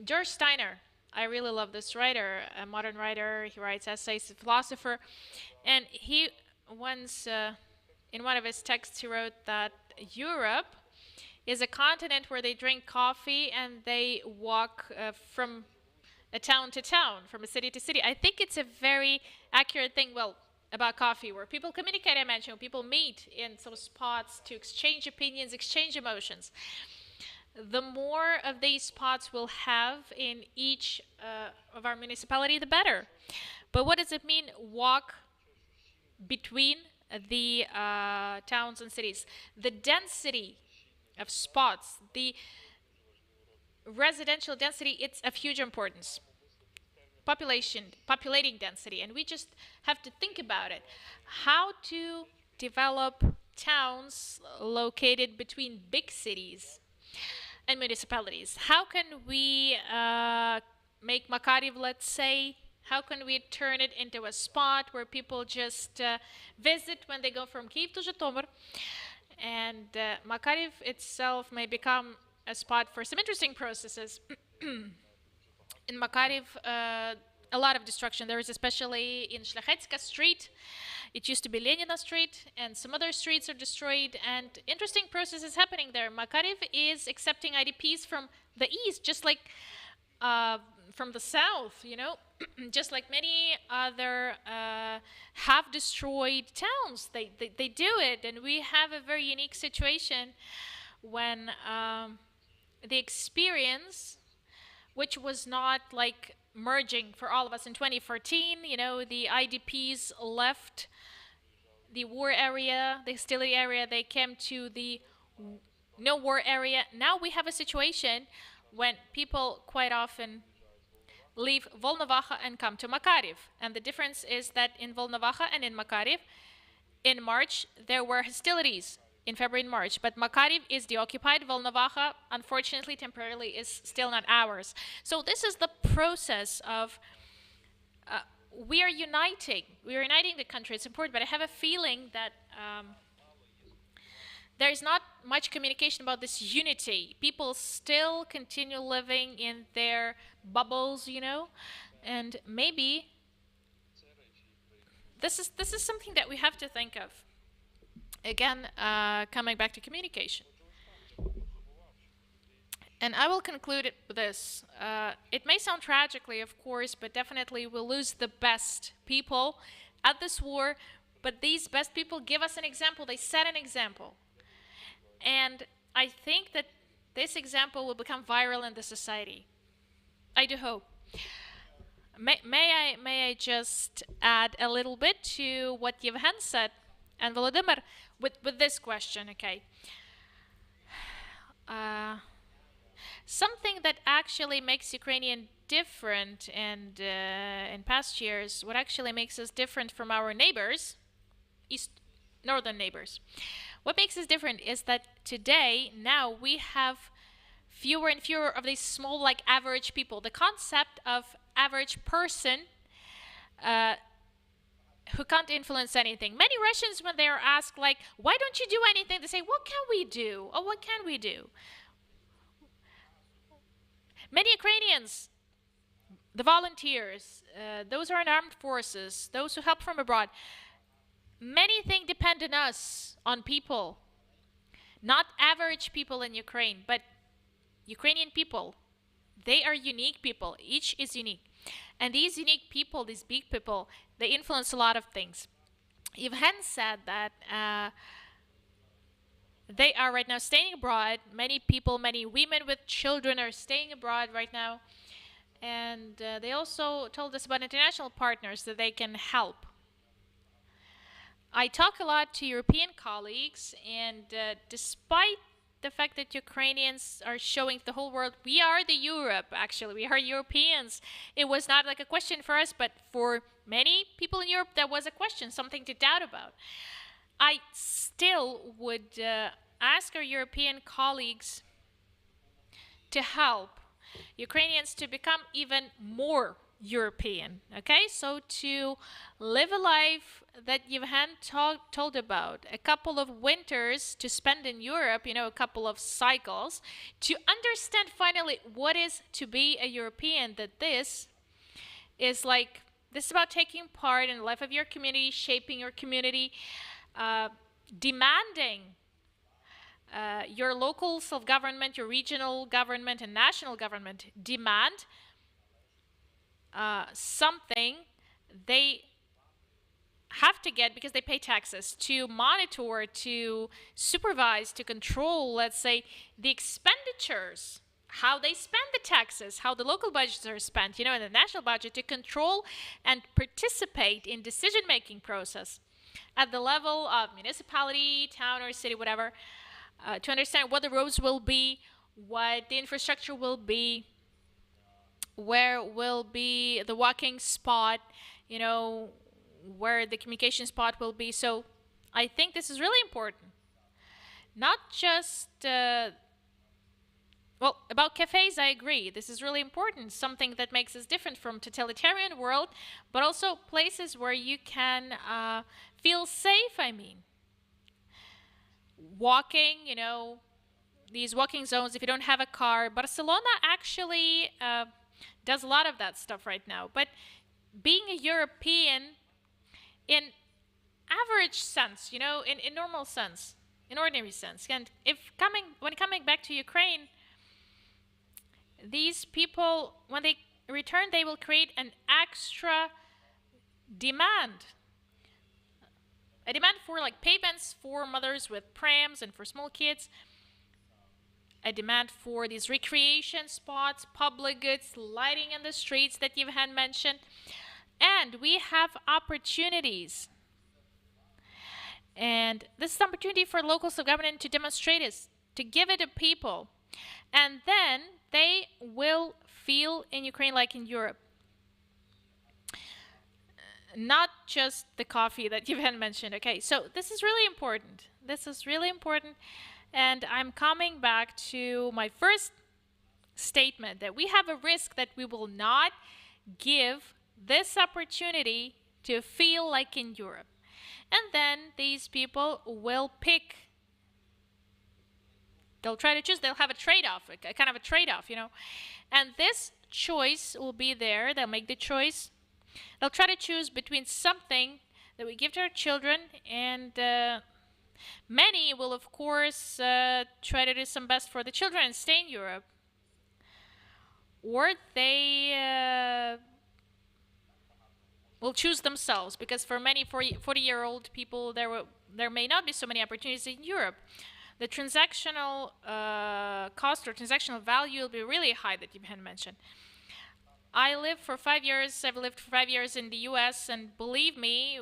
George Steiner, I really love this writer, a modern writer. He writes essays, a philosopher. And he once, in one of his texts, he wrote that Europe is a continent where they drink coffee and they walk from a town to town, from a city to city. I think it's a very accurate thing, well, about coffee, where people communicate, I mentioned, where people meet in some spots to exchange opinions, exchange emotions. The more of these spots we'll have in each of our municipality, the better. But what does it mean, walk between the towns and cities? The density of spots, the residential density, it's of huge importance. Populating density, and we just have to think about it. How to develop towns located between big cities and municipalities. How can we make Makariv, let's say, how can we turn it into a spot where people just visit when they go from Kyiv to Zhytomyr? And Makariv itself may become a spot for some interesting processes. In Makariv, a lot of destruction. There is especially in Shlyachetska Street. It used to be Lenina Street, and some other streets are destroyed, and interesting processes happening there. Makariv is accepting IDPs from the east, just like from the south, you know, just like many other half-destroyed towns. They do it, and we have a very unique situation when the experience, which was not like merging for all of us in 2014, you know, the IDPs left the war area, the hostility area, they came to the no war area. Now we have a situation when people quite often leave Volnovakha and come to Makariv. And the difference is that in Volnovakha and in Makariv, in March, there were hostilities in February and March, but Makariv is deoccupied. Volnovakha, unfortunately, temporarily is still not ours. So this is the process of we are uniting the country. It's important, but I have a feeling that there's not much communication about this unity. People still continue living in their bubbles, you know, and maybe this is something that we have to think of. Again, coming back to communication. And I will conclude it with this. It may sound tragically, of course, but definitely we'll lose the best people at this war. But these best people give us an example. They set an example. And I think that this example will become viral in the society. I do hope. May I just add a little bit to what Євген said and Volodymyr with this question, okay? Something that actually makes Ukrainian different, and in past years, what actually makes us different from our neighbors, northern neighbors, what makes us different is that today, now, we have fewer and fewer of these small, like, average people. The concept of average person who can't influence anything. Many Russians, when they are asked, like, why don't you do anything? They say, what can we do? Oh, what can we do? Many Ukrainians, the volunteers, those who are in armed forces, those who help from abroad, many things depend on us, on people. Not average people in Ukraine, but Ukrainian people. They are unique people. Each is unique. And these unique people, these big people, they influence a lot of things. Євген said that they are right now staying abroad. Many people, many women with children are staying abroad right now. And they also told us about international partners that they can help. I talk a lot to European colleagues, and despite the fact that Ukrainians are showing the whole world, we are the Europe, actually. We are Europeans. It was not like a question for us, but for many people in Europe, that was a question, something to doubt about. I still would ask our European colleagues to help Ukrainians to become even more European, okay? So to live a life that Євген told about, a couple of winters to spend in Europe, you know, a couple of cycles, to understand finally what is to be a European, that this is like, this is about taking part in the life of your community, shaping your community, demanding your local self-government, your regional government, and national government demand something they have to get because they pay taxes, to monitor, to supervise, to control, let's say, the expenditures, how they spend the taxes, how the local budgets are spent, you know, in the national budget, to control and participate in decision-making process at the level of municipality, town or city, whatever, to understand what the roads will be, what the infrastructure will be, where will be the walking spot, you know, where the communication spot will be. So I think this is really important. Not just, well, about cafes, I agree. This is really important, something that makes us different from totalitarian world, but also places where you can feel safe, I mean. Walking, you know, these walking zones, if you don't have a car. Barcelona actually does a lot of that stuff right now. But being a European in average sense, you know, in normal sense, in ordinary sense. And when coming back to Ukraine, these people, when they return, they will create an extra demand. A demand for like payments for mothers with prams and for small kids. A demand for these recreation spots, public goods, lighting in the streets that Євген mentioned. And we have opportunities. And this is an opportunity for local self-government to demonstrate this, to give it to people. And then they will feel in Ukraine like in Europe. Not just the coffee that Євген mentioned. Okay, so this is really important. This is really important. And I'm coming back to my first statement that we have a risk that we will not give this opportunity to feel like in Europe. And then these people will pick they'll try to choose. They'll have a trade-off, a kind of a trade-off, you know. And this choice will be there. They'll make the choice. They'll try to choose between something that we give to our children, and many will, of course, try to do some best for the children and stay in Europe. Or they will choose themselves, because for many 40-year-old people, there may not be so many opportunities in Europe. The transactional cost or transactional value will be really high, that you had mentioned. I've lived for 5 years in the US, and believe me,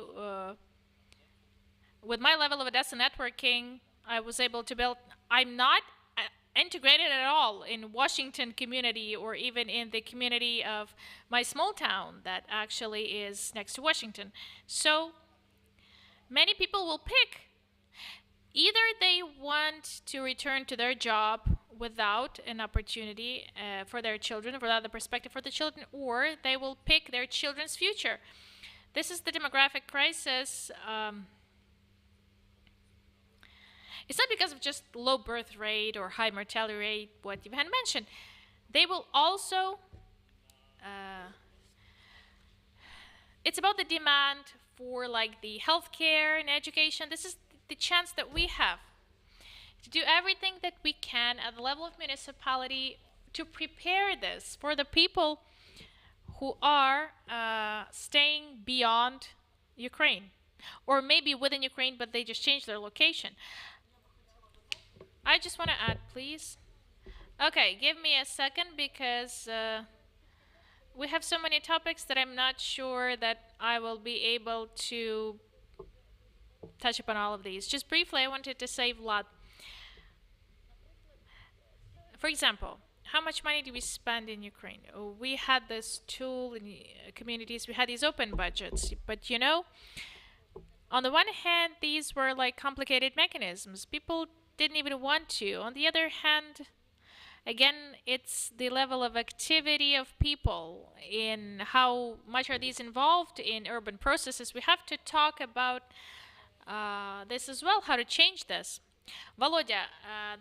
with my level of Odessa networking, I was able to build, I'm not integrated at all in Washington community or even in the community of my small town that actually is next to Washington. So many people will pick. Either they want to return to their job without an opportunity for their children, without the perspective for the children, or they will pick their children's future. This is the demographic crisis. It's not because of just low birth rate or high mortality rate, what you had mentioned. They will also, it's about the demand for like the healthcare and education. This is the chance that we have to do everything that we can at the level of municipality to prepare this for the people who are staying beyond Ukraine, or maybe within Ukraine, but they just changed their location. I just want to add, please. Okay, give me a second, because we have so many topics that I'm not sure that I will be able to touch upon all of these. Just briefly, I wanted to say, Vlad, for example, how much money do we spend in Ukraine? We had this tool in communities, we had these open budgets, but you know, on the one hand, these were like complicated mechanisms. People didn't even want to. On the other hand, again, it's the level of activity of people in how much are these involved in urban processes. We have to talk about this as well, how to change this. Volodya,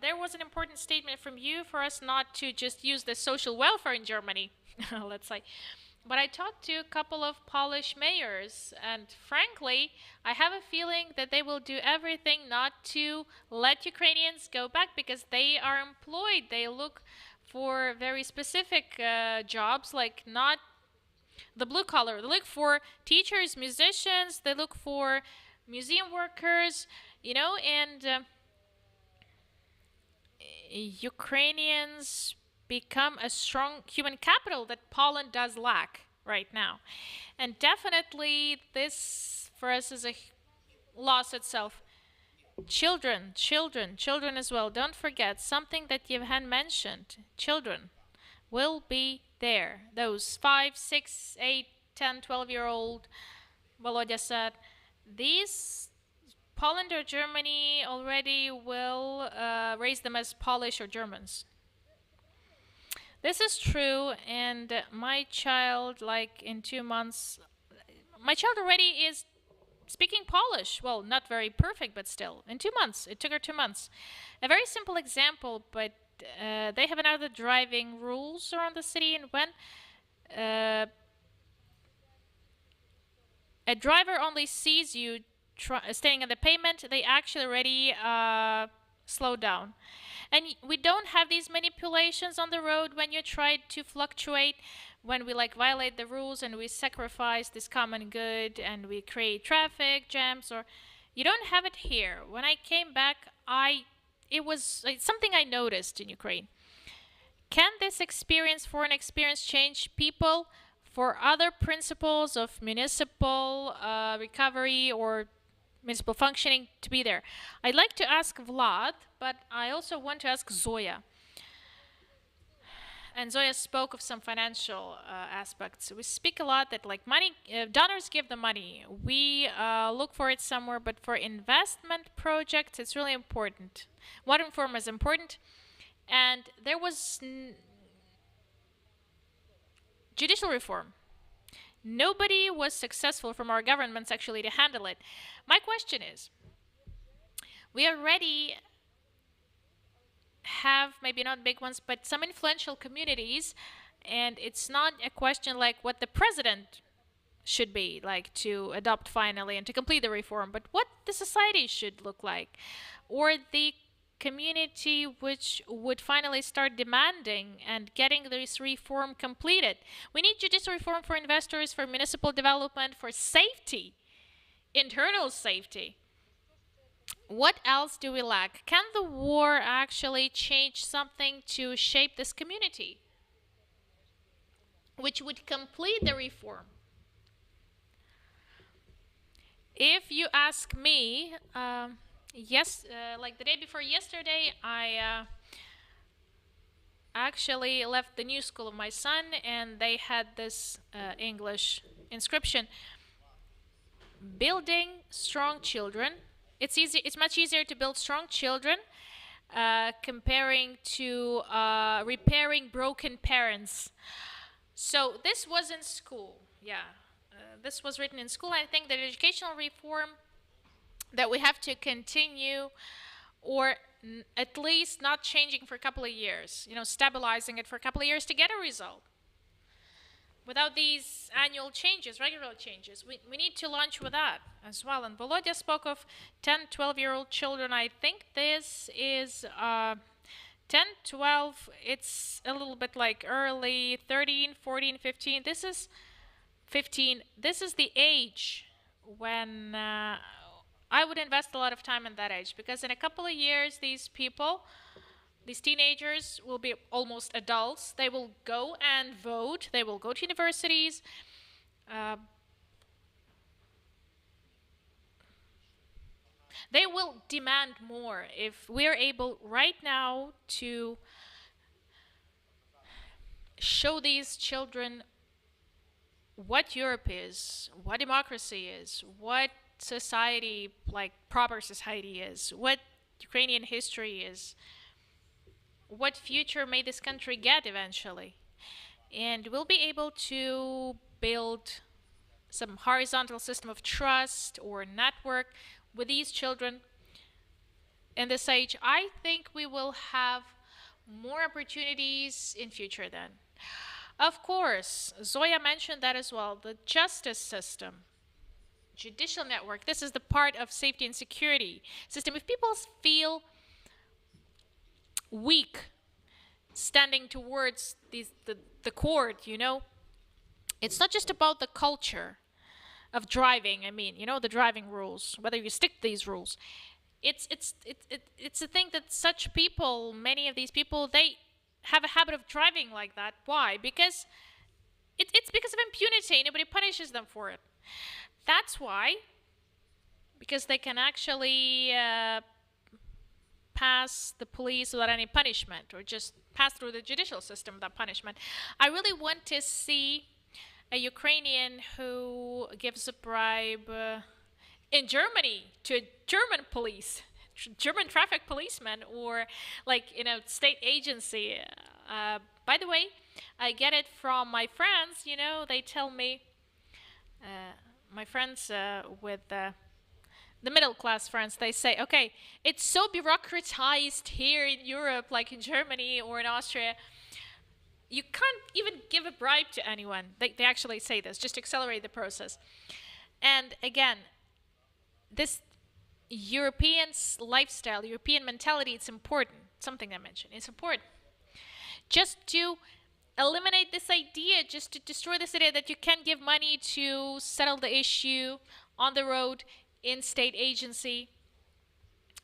there was an important statement from you for us not to just use the social welfare in Germany, let's say. But I talked to a couple of Polish mayors, and frankly, I have a feeling that they will do everything not to let Ukrainians go back, because they are employed. They look for very specific jobs, like not the blue collar. They look for teachers, musicians, they look for museum workers, you know, and Ukrainians become a strong human capital that Poland does lack right now. And definitely this for us is a loss itself. Children as well. Don't forget something that Євген mentioned. Children will be there. Those 5, 6, 8, 10, 12-year-old, Volodya said, these Poland or Germany already will raise them as Polish or Germans. This is true, and my child, like in 2 months, my child already is speaking Polish. Well, not very perfect, but still. In 2 months. It took her 2 months. A very simple example, but they have another driving rules around the city, and when a driver only sees you staying on the pavement, they actually already slow down. And we don't have these manipulations on the road when you try to fluctuate, when we like violate the rules and we sacrifice this common good and we create traffic jams, or you don't have it here. When I came back, it was something I noticed in Ukraine. Can this experience, foreign experience, change people for other principles of municipal recovery or municipal functioning to be there? I'd like to ask Vlad, but I also want to ask Zoya. And Zoya spoke of some financial aspects. We speak a lot that like money, donors give the money. We look for it somewhere, but for investment projects, it's really important. Modern form is important. And there was judicial reform. Nobody was successful from our governments actually to handle it. My question is, we already have, maybe not big ones, but some influential communities, and it's not a question like what the president should be like to adopt finally and to complete the reform, but what the society should look like, or the community which would finally start demanding and getting this reform completed. We need judicial reform for investors, for municipal development, for safety, internal safety. What else do we lack? Can the war actually change something to shape this community, which would complete the reform? If you ask me, like the day before yesterday, I actually left the new school of my son, and they had this English inscription: building strong children. It's much easier to build strong children comparing to repairing broken parents. So this was in school, yeah. This was written in school. I think that educational reform that we have to continue, or at least not changing for a couple of years, stabilizing it for a couple of years to get a result. Without these annual changes, regular changes, we need to launch with that as well. And Volodya spoke of 10, 12-year-old children. I think this is 10, 12, it's a little bit like early, 13, 14, 15. This is 15. This is the age when I would invest a lot of time in that age, because in a couple of years, these teenagers will be almost adults. They will go and vote. They will go to universities. They will demand more. If we're able right now to show these children what Europe is, what democracy is, what society, like proper society is, what Ukrainian history is, what future may this country get eventually. And we'll be able to build some horizontal system of trust or network with these children in this age. I think we will have more opportunities in future then. Of course, Zoya mentioned that as well, the justice system, judicial network. This is the part of safety and security system. If people feel weak standing towards the court, it's not just about the culture of driving. I mean, the driving rules, whether you stick to these rules. It's a thing that such people, many of these people, they have a habit of driving like that. Why? Because it's because of impunity. Nobody punishes them for it. That's why, because they can actually pass the police without any punishment, or just pass through the judicial system without punishment. I really want to see a Ukrainian who gives a bribe in Germany to a German police, German traffic policeman, or like in a state agency. By the way, I get it from my friends, they tell me, my friends with the middle class friends, they say, okay, it's so bureaucratized here in Europe, like in Germany or in Austria. You can't even give a bribe to anyone. They actually say this, just to accelerate the process. And again, this European lifestyle, European mentality, it's important. Something I mentioned, it's important. Just to eliminate this idea, just to destroy this idea that you can give money to settle the issue on the road in state agency.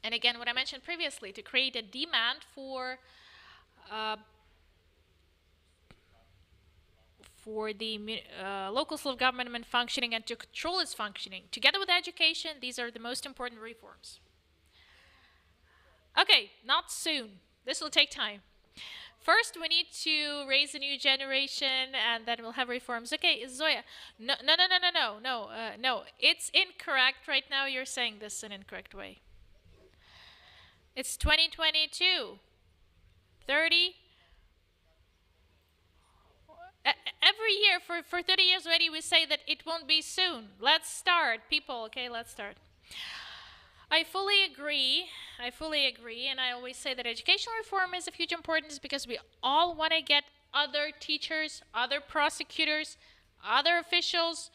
And again, what I mentioned previously, to create a demand for the local self-government functioning and to control its functioning. Together with education, these are the most important reforms. Okay, not soon. This will take time. First, we need to raise a new generation, and then we'll have reforms. Okay, Zoya, no. It's incorrect right now. You're saying this in an incorrect way. It's 2022. 30. Every year for 30 years already, we say that it won't be soon. Let's start, people. Okay, let's start. I fully agree. I fully agree. And I always say that educational reform is of huge importance because we all want to get other teachers, other prosecutors, other officials.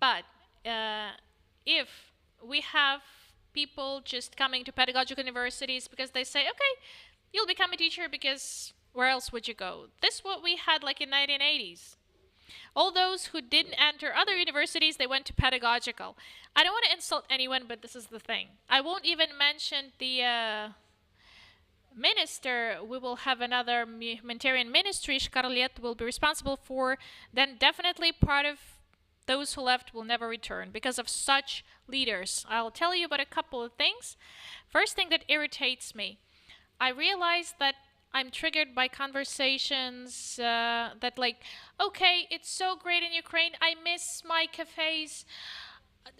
But if we have people just coming to pedagogical universities because they say, okay, you'll become a teacher because where else would you go? This is what we had like in 1980s. All those who didn't enter other universities, they went to pedagogical. I don't want to insult anyone, but this is the thing. I won't even mention the minister. We will have another humanitarian ministry, Shkarlet will be responsible for. Then definitely part of those who left will never return because of such leaders. I'll tell you about a couple of things. First thing that irritates me. I realize that I'm triggered by conversations that like, okay, it's so great in Ukraine. I miss my cafes.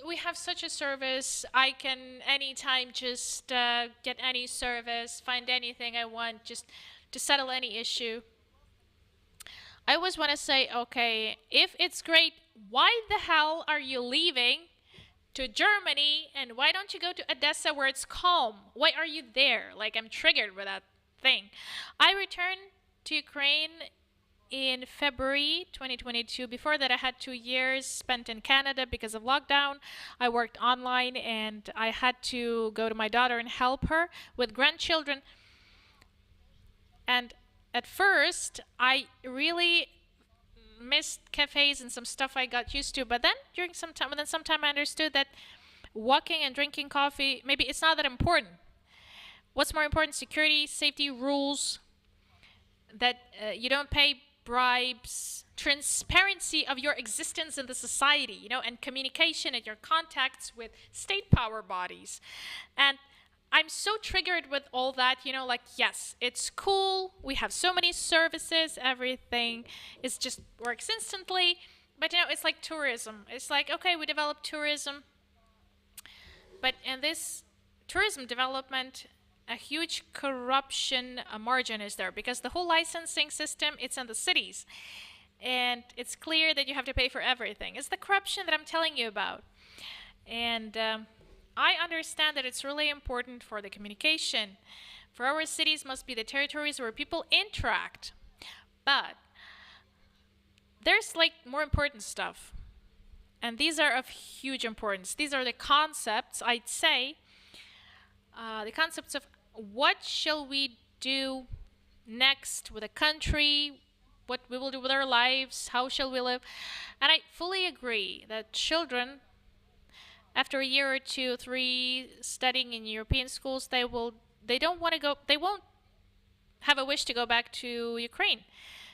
We have such a service. I can anytime just get any service, find anything I want, just to settle any issue. I always want to say, okay, if it's great, why the hell are you leaving to Germany? And why don't you go to Odessa where it's calm? Why are you there? Like, I'm triggered with that thing. I returned to Ukraine in February 2022. Before that, I had 2 years spent in Canada because of lockdown. I worked online and I had to go to my daughter and help her with grandchildren. And at first, I really missed cafes and some stuff I got used to. But then during some time, I understood that walking and drinking coffee, maybe it's not that important. What's more important? Security, safety, rules, that you don't pay bribes, transparency of your existence in the society, you know, and communication and your contacts with state power bodies. And I'm so triggered with all that, you know, like, yes, it's cool. We have so many services. Everything is just works instantly. But, you know, it's like tourism. It's like, okay, we develop tourism. But in this tourism development, a huge corruption margin is there because the whole licensing system, it's in the cities. And it's clear that you have to pay for everything. It's the corruption that I'm telling you about. And I understand that it's really important for the communication. For our cities must be the territories where people interact. But there's like more important stuff. And these are of huge importance. These are the concepts, I'd say, the concepts of what shall we do next with a country, what we will do with our lives, how shall we live. And I fully agree that children, after a year or 2, 3 studying in European schools, they won't have a wish to go back to Ukraine.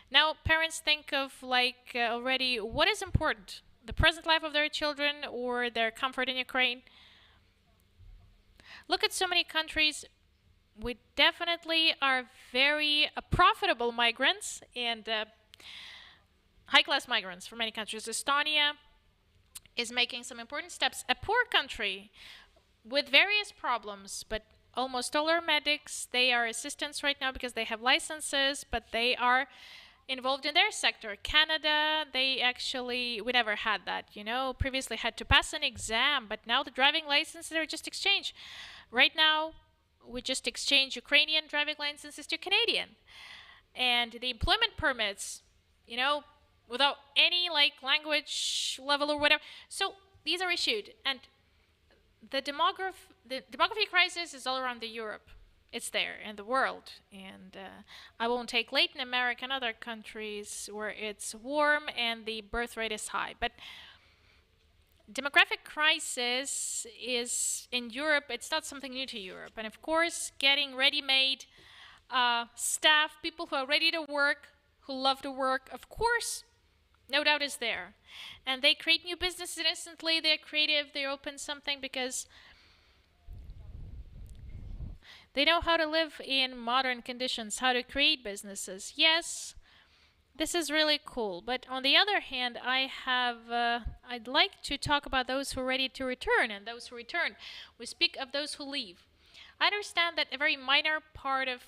Now parents think of like already what is important, the present life of their children or their comfort in Ukraine. Look at so many countries. We definitely are very profitable migrants and high-class migrants for many countries. Estonia is making some important steps. A poor country with various problems, but almost all our medics, they are assistants right now because they have licenses, but they are involved in their sector. Canada, we never had that, you know, previously had to pass an exam, but now the driving licenses are just exchanged. Right now, we just exchange Ukrainian driving licenses to Canadian. And the employment permits, you know, without any like language level or whatever. So these are issued. And the demography crisis is all around Europe. It's there in the world. And I won't take Latin America and other countries where it's warm and the birth rate is high. But demographic crisis is in Europe, it's not something new to Europe. And of course, getting ready-made staff, people who are ready to work, who love to work, of course, no doubt is there. And they create new businesses instantly, they're creative, they open something because they know how to live in modern conditions, how to create businesses. Yes, this is really cool. But on the other hand, I'd like to talk about those who are ready to return and those who return. We speak of those who leave. I understand that a very minor part of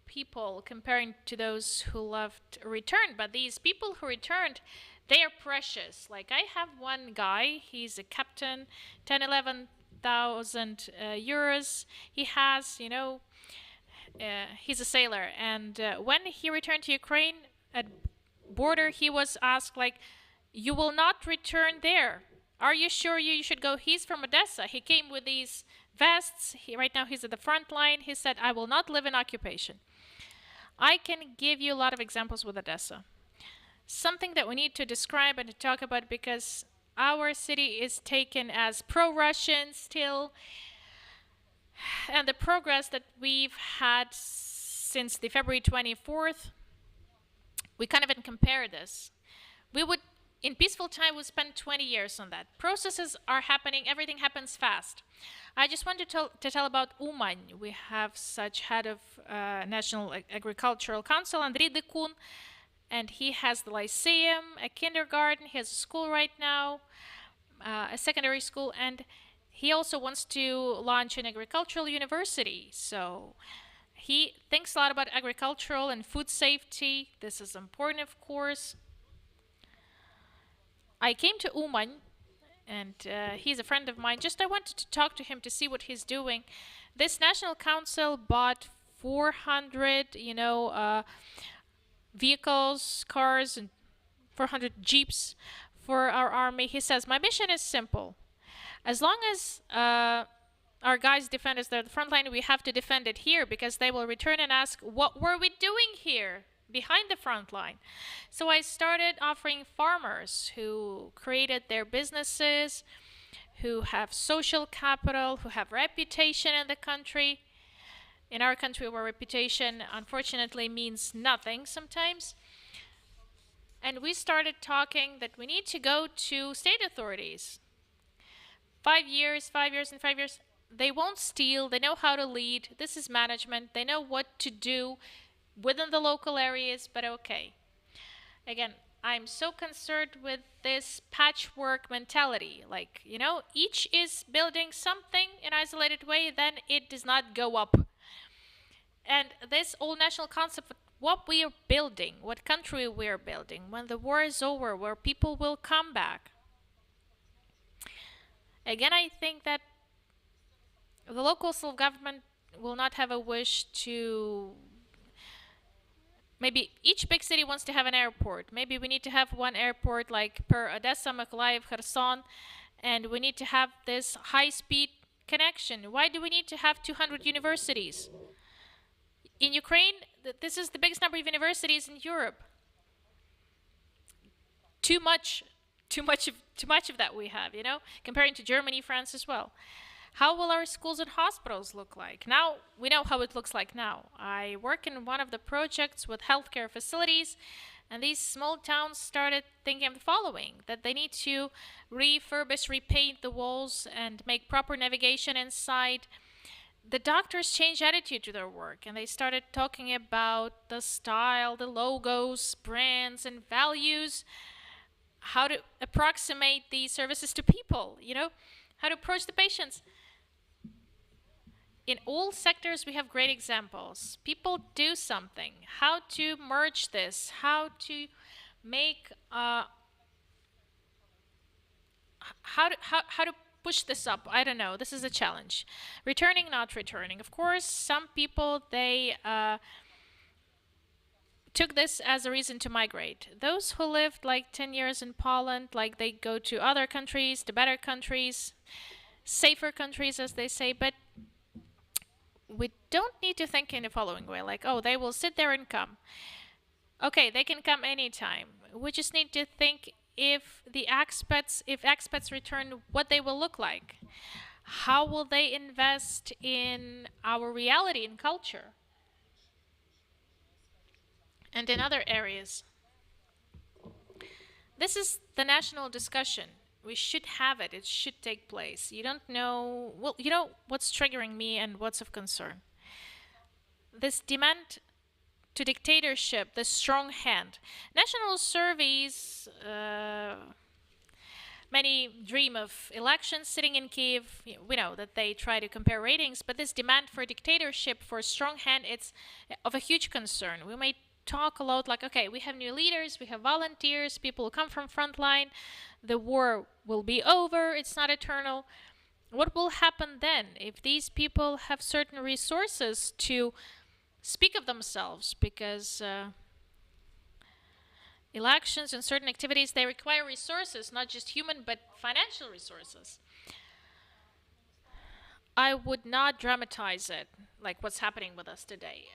people comparing to those who left returned, but these people who returned, they are precious. Like I have one guy, he's a captain, 10, 11 100,000 euros he has, you know, he's a sailor. And when he returned to Ukraine at border, he was asked, like, you will not return there. Are you sure you should go? He's from Odessa. He came with these vests. Right now he's at the front line. He said, I will not live in occupation. I can give you a lot of examples with Odessa. Something that we need to describe and to talk about, because our city is taken as pro-Russian still. And the progress that we've had since the February 24th, we can't even compare this. We would, in peaceful time, we spend 20 years on that. Processes are happening. Everything happens fast. I just want to tell about Uman. We have such head of National Agricultural Council, Andriy Dekun, and he has the lyceum, a kindergarten. He has a school right now, a secondary school, and he also wants to launch an agricultural university. So he thinks a lot about agricultural and food safety. This is important, of course. I came to Uman, and he's a friend of mine. Just I wanted to talk to him to see what he's doing. This National Council bought 400, vehicles, cars, and 400 jeeps for our army. He says, my mission is simple. As long as our guys defend us, they're the front line, we have to defend it here, because they will return and ask, what were we doing here behind the front line? So I started offering farmers who created their businesses, who have social capital, who have reputation in the country. In our country, where reputation, unfortunately, means nothing sometimes. And we started talking that we need to go to state authorities. 5 years, and 5 years. They won't steal. They know how to lead. This is management. They know what to do within the local areas, but okay. Again, I'm so concerned with this patchwork mentality. Like, each is building something in an isolated way, then it does not go up. And this old national concept of what we are building, what country we are building, when the war is over, where people will come back. Again, I think that the local self-government will not have a wish to... Maybe each big city wants to have an airport. Maybe we need to have one airport like per Odessa, Mykolaiv, Kherson, and we need to have this high-speed connection. Why do we need to have 200 universities? In Ukraine, this is the biggest number of universities in Europe. Too much of that we have, comparing to Germany, France as well. How will our schools and hospitals look like? Now, we know how it looks like now. I work in one of the projects with healthcare facilities, and these small towns started thinking of the following, that they need to refurbish, repaint the walls, and make proper navigation inside. The doctors changed attitude to their work, and they started talking about the style, the logos, brands, and values, how to approximate these services to people, how to approach the patients. In all sectors, we have great examples. People do something. How to merge this, how to make, how to push this up. I don't know. This is a challenge. Returning, not returning. Of course, some people, they took this as a reason to migrate. Those who lived like 10 years in Poland, like they go to other countries, to better countries, safer countries, as they say, but we don't need to think in the following way, like, oh, they will sit there and come. Okay, they can come anytime. We just need to think if expats return, what they will look like. How will they invest in our reality and culture? And in other areas. This is the national discussion. We should have it. It should take place. You don't know... Well, you know what's triggering me and what's of concern? This demand to dictatorship, the strong hand. National surveys, many dream of elections sitting in Kiev. We know that they try to compare ratings, but this demand for dictatorship, for a strong hand, it's of a huge concern. We may talk a lot like, okay, we have new leaders, we have volunteers, people who come from frontline, the war will be over, it's not eternal. what will happen then if these people have certain resources to speak of themselves? Because elections and certain activities, they require resources, not just human, but financial resources. I would not dramatize it, like what's happening with us today.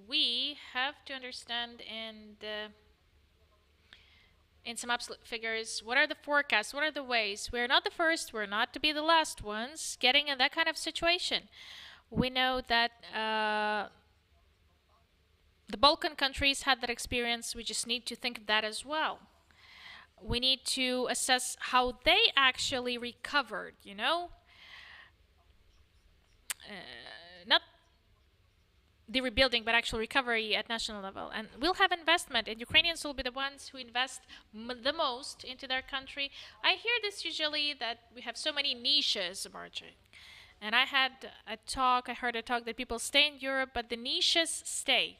We have to understand in some absolute figures, what are the forecasts, what are the ways? We're not the first, we're not to be the last ones getting in that kind of situation. We know that the Balkan countries had that experience. We just need to think of that as well. We need to assess how they actually recovered, you know? Not the rebuilding, but actual recovery at national level. And we'll have investment, and Ukrainians will be the ones who invest the most into their country. I hear this usually, that we have so many niches emerging. And I heard a talk that people stay in Europe, but the niches stay.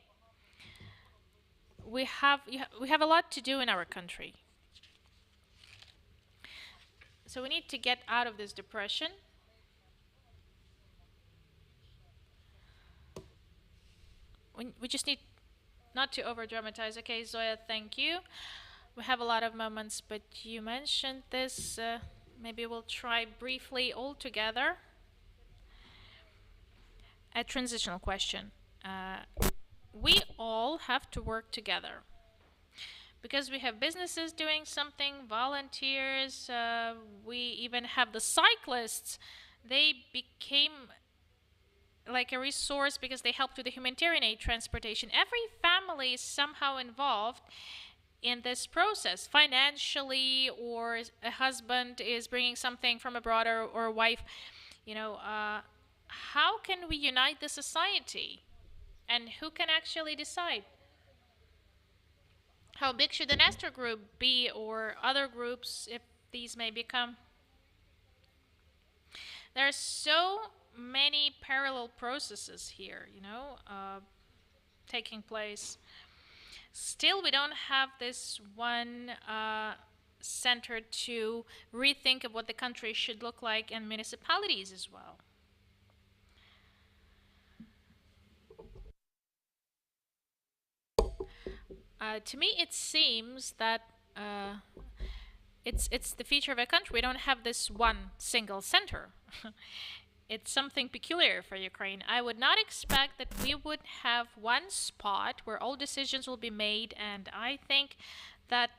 We have a lot to do in our country. So we need to get out of this depression. We just need not to over-dramatize. Okay, Zoya, thank you. We have a lot of moments, but you mentioned this. Maybe we'll try briefly all together. A transitional question. We all have to work together. Because we have businesses doing something, volunteers, we even have the cyclists. They became like a resource because they helped with the humanitarian aid transportation. Every family is somehow involved in this process, financially, or a husband is bringing something from abroad, or a wife. You know, how can we unite the society? And who can actually decide? How big should the Nestor group be, or other groups, if these may become? There are so many parallel processes here, you know, taking place. Still, we don't have this one center to rethink of what the country should look like, and municipalities as well. To me, it seems that it's the feature of a country. We don't have this one single center. It's something peculiar for Ukraine. I would not expect that we would have one spot where all decisions will be made, and I think that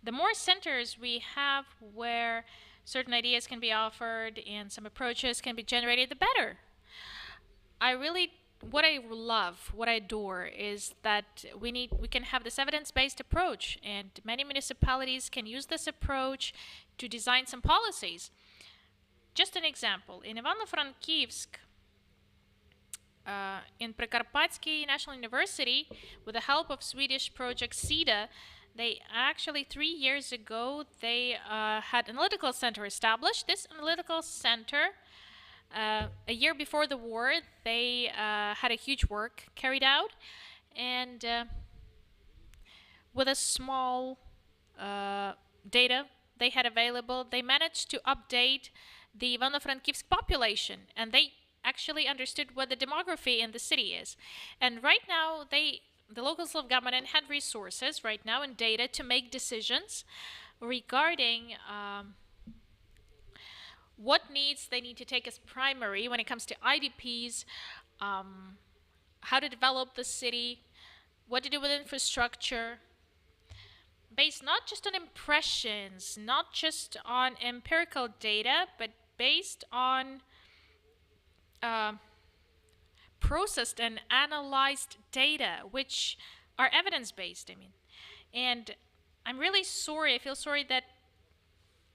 the more centers we have where certain ideas can be offered and some approaches can be generated, the better. What I love, what I adore, is that we can have this evidence-based approach, and many municipalities can use this approach to design some policies. Just an example, in Ivano-Frankivsk, in Prekarpatsky National University, with the help of Swedish project SIDA, they actually 3 years ago, they had an analytical center established. This analytical center, a year before the war, they had a huge work carried out, and with a small data they had available, they managed to update the Ivano-Frankivsk population, and they actually understood what the demography in the city is. And right now, the local self-government had resources right now and data to make decisions regarding what needs they need to take as primary when it comes to IDPs, how to develop the city, what to do with infrastructure, based not just on impressions, not just on empirical data, but based on processed and analyzed data, which are evidence-based, And I'm really sorry, I feel sorry that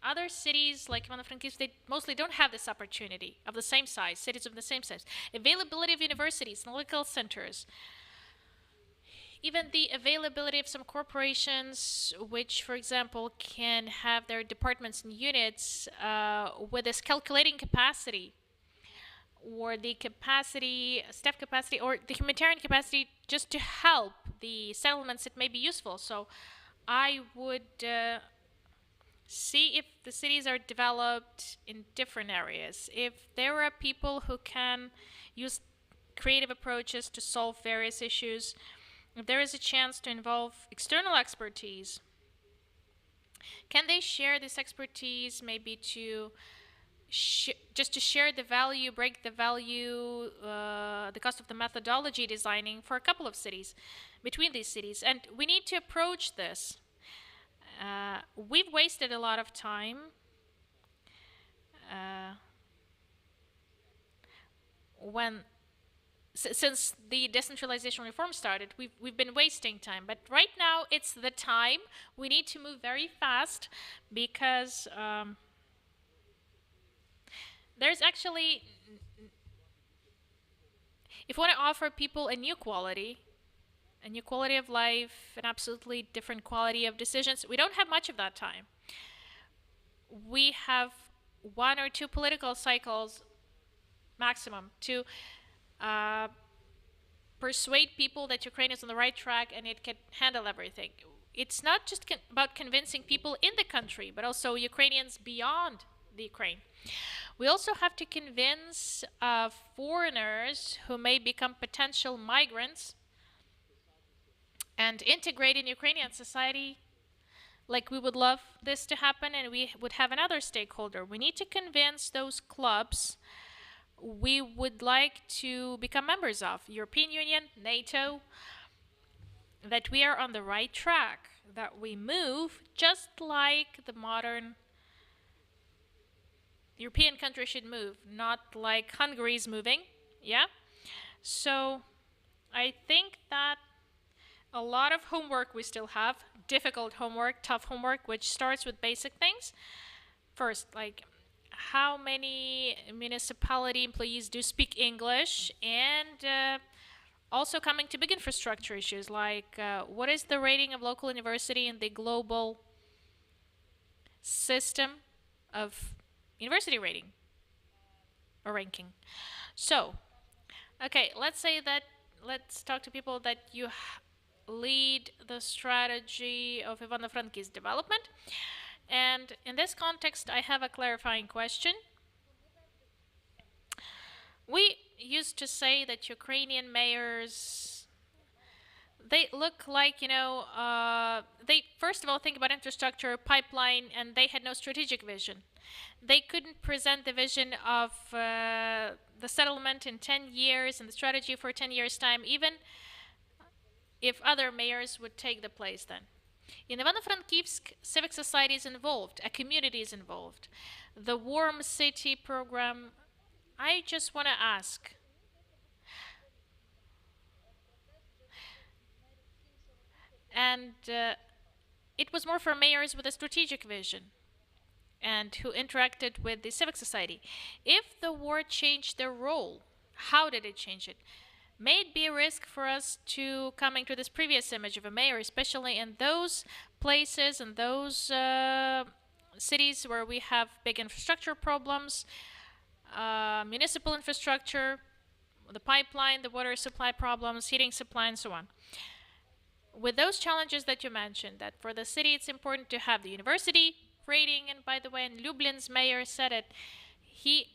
other cities like Ivano-Frankivsk, they mostly don't have this opportunity of the same size, cities of the same size. Availability of universities, analytical centers, even the availability of some corporations which, for example, can have their departments and units with this calculating capacity, or the capacity, staff capacity, or the humanitarian capacity just to help the settlements, it may be useful. So I would see if the cities are developed in different areas, if there are people who can use creative approaches to solve various issues, if there is a chance to involve external expertise, can they share this expertise maybe to just to share the value, break the value, the cost of the methodology designing for a couple of cities, between these cities? And we need to approach this. We've wasted a lot of time since the decentralization reform started. We've been wasting time, but right now it's the time. We need to move very fast because there's actually, if we want to offer people a new quality of life, an absolutely different quality of decisions, we don't have much of that time. We have 1 or 2 political cycles maximum to persuade people that Ukraine is on the right track and it can handle everything. It's not just about convincing people in the country, but also Ukrainians beyond the Ukraine. We also have to convince foreigners who may become potential migrants and integrate in Ukrainian society like we would love this to happen, and we would have another stakeholder. We need to convince those clubs we would like to become members of, European Union, NATO, that we are on the right track, that we move just like the modern European country should move, not like Hungary is moving, yeah? So I think that a lot of homework we still have, difficult homework, tough homework, which starts with basic things. First, like how many municipality employees do speak English, and also coming to big infrastructure issues like what is the rating of local university in the global system of university rating or ranking. So, okay, let's talk to people that you lead the strategy of Ivano-Frankivsk development. And in this context, I have a clarifying question. We used to say that Ukrainian mayors, they look like, they first of all think about infrastructure, pipeline, and they had no strategic vision. They couldn't present the vision of the settlement in 10 years and the strategy for 10 years' time, even if other mayors would take the place then. In Ivano-Frankivsk, civic society is involved, a community is involved. The Warm City program, I just want to ask, and it was more for mayors with a strategic vision and who interacted with the civic society. If the war changed their role, how did it change it? May it be a risk for us to coming to this previous image of a mayor, especially in those places and those cities where we have big infrastructure problems, municipal infrastructure, the pipeline, the water supply problems, heating supply, and so on. With those challenges that you mentioned, that for the city it's important to have the university rating, and by the way, and Lublin's mayor said it, he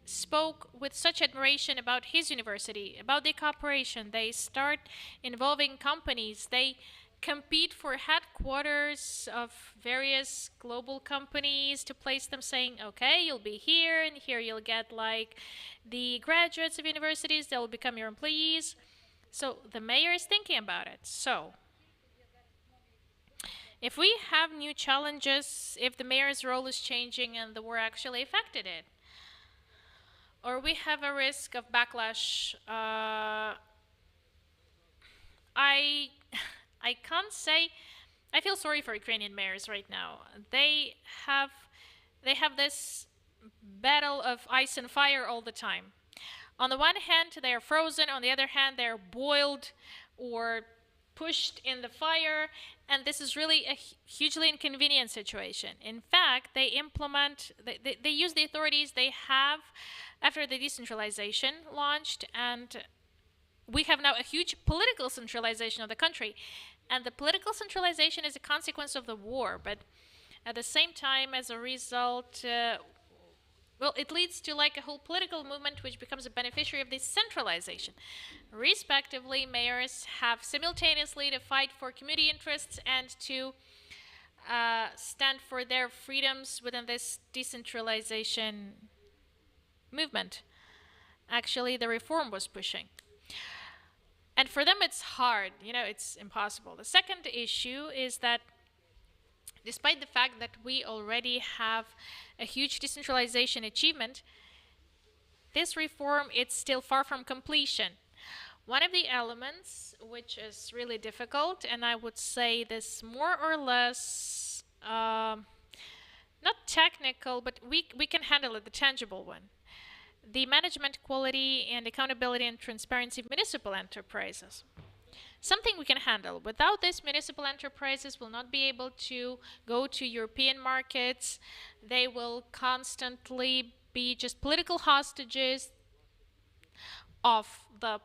spoke with such admiration about his university, about the cooperation. They start involving companies. They compete for headquarters of various global companies to place them, saying, okay, you'll be here, and here you'll get like the graduates of universities, they'll become your employees. So the mayor is thinking about it. So if we have new challenges, if the mayor's role is changing and the war actually affected it, or we have a risk of backlash, I can't say. I feel sorry for Ukrainian mayors right now. They have this battle of ice and fire all the time. On the one hand, they are frozen. On the other hand, they are boiled or pushed in the fire, and this is really a hugely inconvenient situation. In fact, they use the authorities they have after the decentralization launched, and we have now a huge political centralization of the country. And the political centralization is a consequence of the war, but At the same time, as a result, well, it leads to like a whole political movement which becomes a beneficiary of this centralization. Respectively, mayors have simultaneously to fight for community interests and to stand for their freedoms within this decentralization movement. Actually, the reform was pushing. And for them, it's hard. You know, it's impossible. The second issue is that despite the fact that we already have a huge decentralization achievement, this reform, it's still far from completion. One of the elements which is really difficult, and I would say this more or less, not technical, but we can handle it, the tangible one. The management quality and accountability and transparency of municipal enterprises. Something we can handle. Without this, municipal enterprises will not be able to go to European markets. They will constantly be just political hostages of the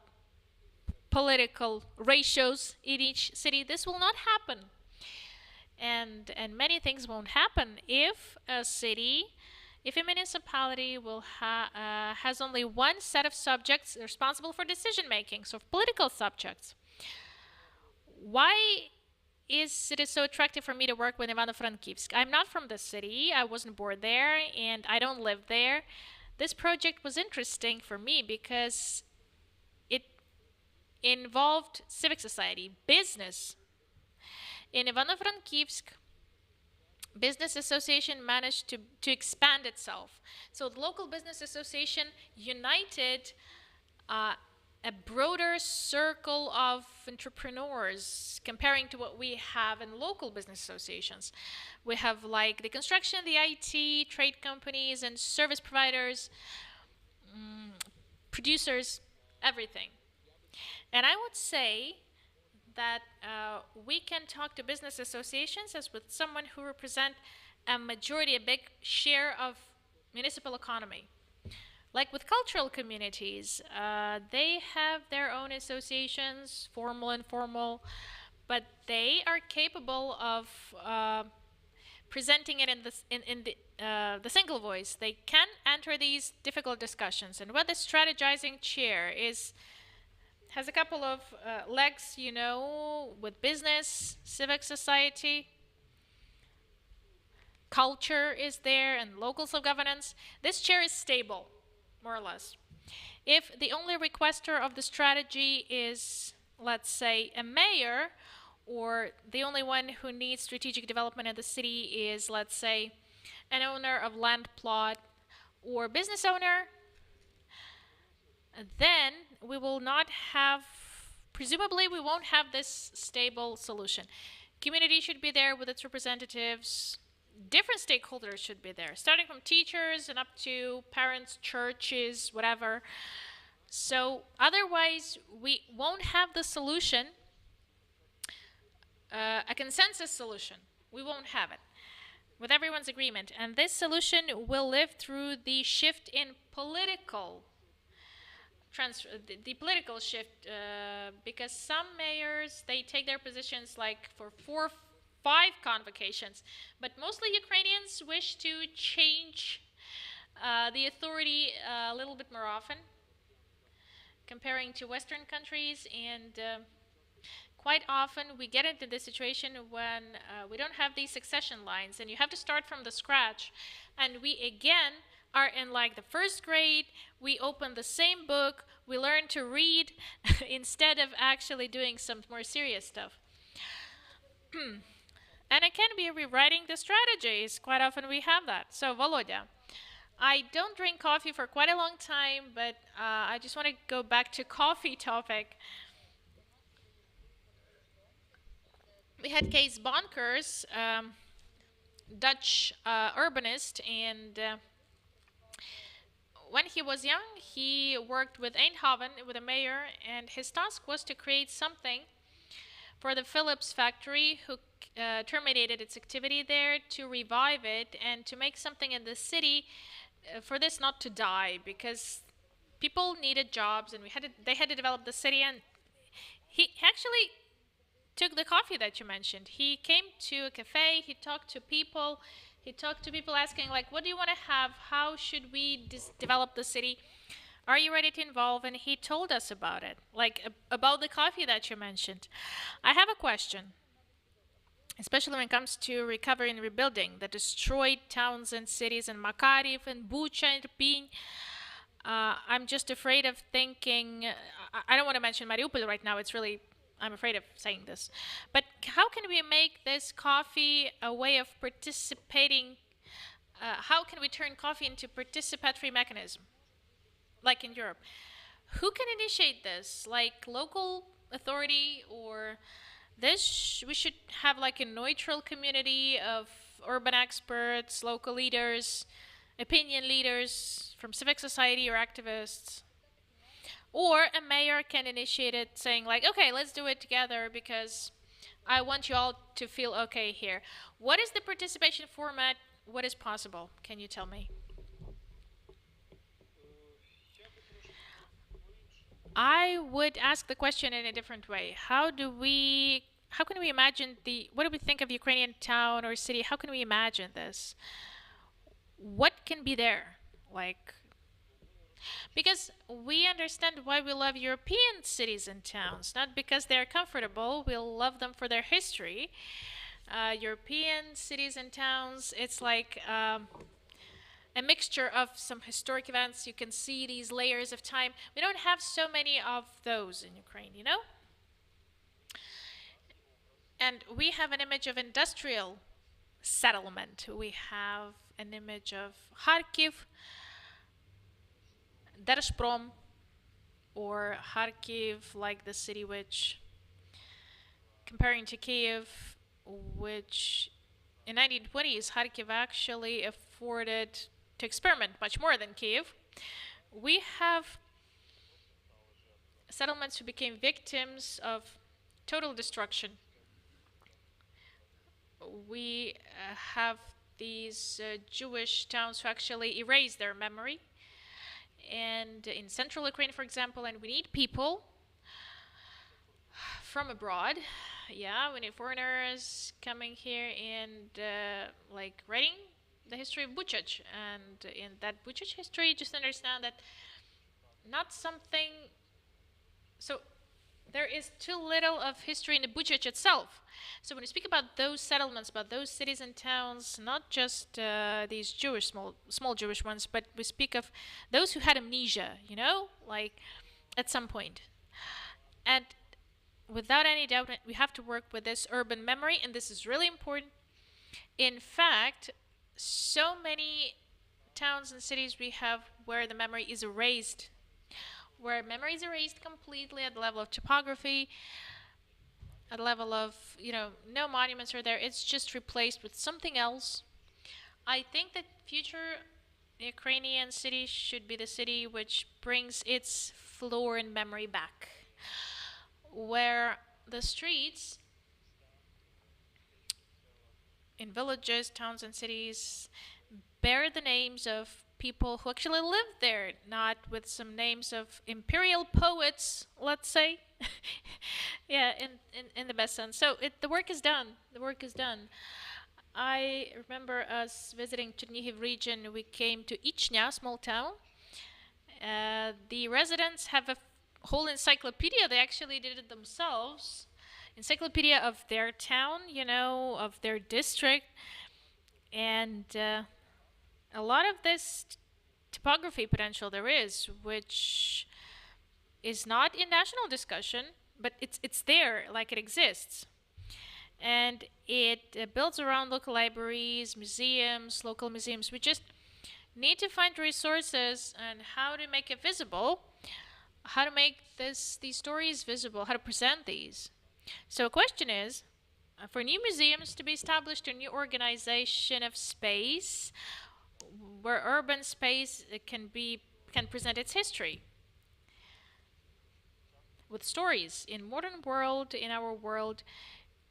political ratios in each city. This will not happen. And many things won't happen if a city, if a municipality will has only one set of subjects responsible for decision making, so political subjects. Why is it so attractive for me to work with Ivano-Frankivsk? I'm not from the city, I wasn't born there, and I don't live there. This project was interesting for me because it involved civic society, business. In Ivano-Frankivsk, business association managed to expand itself. So the local business association united a broader circle of entrepreneurs comparing to what we have in local business associations. We have like the construction, the IT, trade companies, and service providers, producers, everything. And I would say that we can talk to business associations as with someone who represent a majority, a big share of municipal economy. Like with cultural communities, they have their own associations, formal, informal, but they are capable of presenting it in the single voice. They can enter these difficult discussions, and what the strategizing chair has a couple of legs, you know, with business, civic society, culture is there, and local self-governance. This chair is stable, more or less. If the only requester of the strategy is, let's say, a mayor, or the only one who needs strategic development in the city is, let's say, an owner of land plot or business owner, then we will not have, presumably we won't have this stable solution. Community should be there with its representatives. Different stakeholders should be there, starting from teachers and up to parents, churches, whatever. So otherwise, we won't have the solution, a consensus solution. We won't have it with everyone's agreement. And this solution will live through the shift in political the political shift, because some mayors, they take their positions like for 4, 5 convocations, but mostly Ukrainians wish to change the authority a little bit more often, comparing to Western countries, and quite often we get into this situation when we don't have these succession lines, and you have to start from the scratch, and we again are in like the first grade, we open the same book, we learn to read instead of actually doing some more serious stuff. And it can be rewriting the strategies. Quite often we have that. So Volodya, I don't drink coffee for quite a long time, but I just want to go back to coffee topic. We had Kees Bonkers, Dutch urbanist, and when he was young, he worked with Eindhoven, with a mayor, and his task was to create something for the Philips factory, who terminated its activity there, to revive it and to make something in the city for this not to die, because people needed jobs and they had to develop the city. And he actually took the coffee that you mentioned. He came to a cafe, he talked to people, asking like, what do you want to have? How should we develop the city? Are you ready to involve? And he told us about it, like about the coffee that you mentioned. I have a question, especially when it comes to recovery and rebuilding the destroyed towns and cities in Makariv and Bucha and Irpin. I'm just afraid of thinking, I don't want to mention Mariupol right now, I'm afraid of saying this. But how can we make this coffee a way of participating? How can we turn coffee into participatory mechanism, like in Europe? Who can initiate this? Like local authority, or this? We should have like a neutral community of urban experts, local leaders, opinion leaders from civic society or activists. Or a mayor can initiate it, saying like, okay, let's do it together because I want you all to feel okay here. What is the participation format? What is possible? Can you tell me? I would ask the question in a different way. How can we imagine what do we think of Ukrainian town or city? How can we imagine this? What can be there? Because we understand why we love European cities and towns, not because they're comfortable. We love them for their history. European cities and towns, it's like a mixture of some historic events. You can see these layers of time. We don't have so many of those in Ukraine, you know? And we have an image of industrial settlement. We have an image of Kharkiv, Держпром, or Kharkiv, like the city which, comparing to Kiev, which in 1920s, Kharkiv actually afforded to experiment much more than Kiev. We have settlements who became victims of total destruction. We have these Jewish towns who actually erased their memory. And in central Ukraine, for example, and we need people from abroad. Yeah, we need foreigners coming here and like writing the history of Buchach. And in that Buchach history, just understand that not something... So there is too little of history in the Buchach itself. So when we speak about those settlements, about those cities and towns, not just these Jewish, small Jewish ones, but we speak of those who had amnesia, you know, like at some point. And without any doubt, we have to work with this urban memory, and this is really important. In fact, so many towns and cities we have where the memory is erased, where memory is erased completely at the level of topography, at the level of, you know, no monuments are there. It's just replaced with something else. I think that future Ukrainian city should be the city which brings its floor and memory back, where the streets in villages, towns, and cities bear the names of people who actually lived there, not with some names of imperial poets, let's say. Yeah, in the best sense. So the work is done. The work is done. I remember us visiting Chernihiv region. We came to Ichnya, small town. The residents have a whole encyclopedia. They actually did it themselves. Encyclopedia of their town, you know, of their district. And a lot of this topography potential there is, which is not in national discussion, but it's there, like it exists. And it builds around local libraries, museums, local museums. We just need to find resources and how to make it visible, how to make these stories visible, how to present these. So a question is, for new museums to be established, a new organization of space, where urban space can present its history with stories. In modern world, in our world,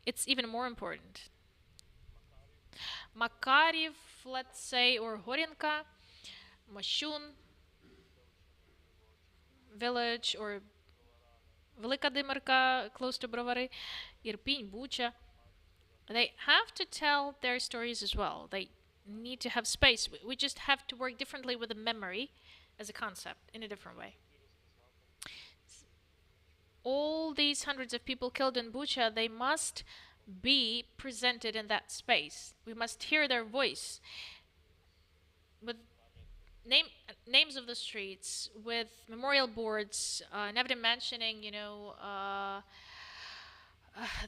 it's even more important. Makariv, let's say, or Horinka, Mashun village, or Велика Димирка, close to Brovary, Irpin, Bucha. They have to tell their stories as well. They need to have space. We just have to work differently with the memory as a concept in a different way. All these hundreds of people killed in Bucha, they must be presented in that space. We must hear their voice with names of the streets, with memorial boards, never mentioning,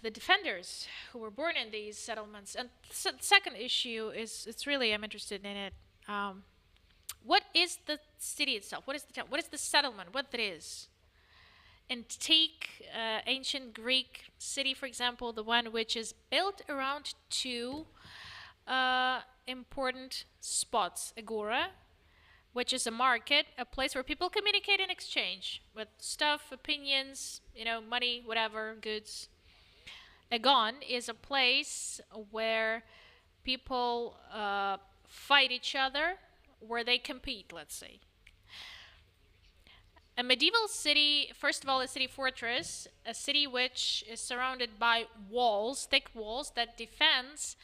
the defenders who were born in these settlements. And the second issue is, I'm interested in it. What is the city itself? What is the town? What is the settlement? What it is? Antique, ancient Greek city, for example, the one which is built around two important spots. Agora, which is a market, a place where people communicate and exchange with stuff, opinions, money, whatever, goods. Agon is a place where people fight each other, where they compete, let's say. A medieval city, first of all, a city fortress, a city which is surrounded by walls, thick walls that defends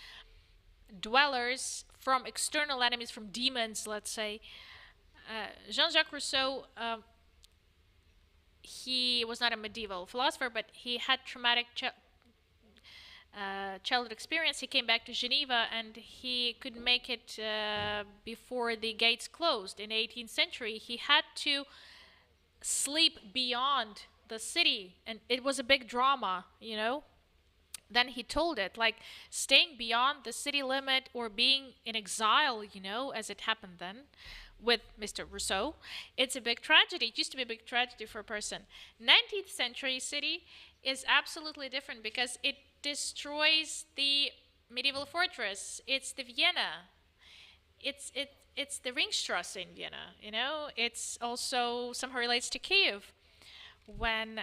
dwellers from external enemies, from demons, let's say. Jean-Jacques Rousseau, he was not a medieval philosopher, but he had traumatic childhood experience. He came back to Geneva and he could make it before the gates closed in the 18th century. He had to sleep beyond the city, and it was a big drama, Then he told it, like staying beyond the city limit or being in exile, as it happened then with Mr. Rousseau, it's a big tragedy. It used to be a big tragedy for a person. 19th century city is absolutely different because it destroys the medieval fortress. It's the Vienna. It's the Ringstrasse in Vienna, It's also somehow relates to Kiev. When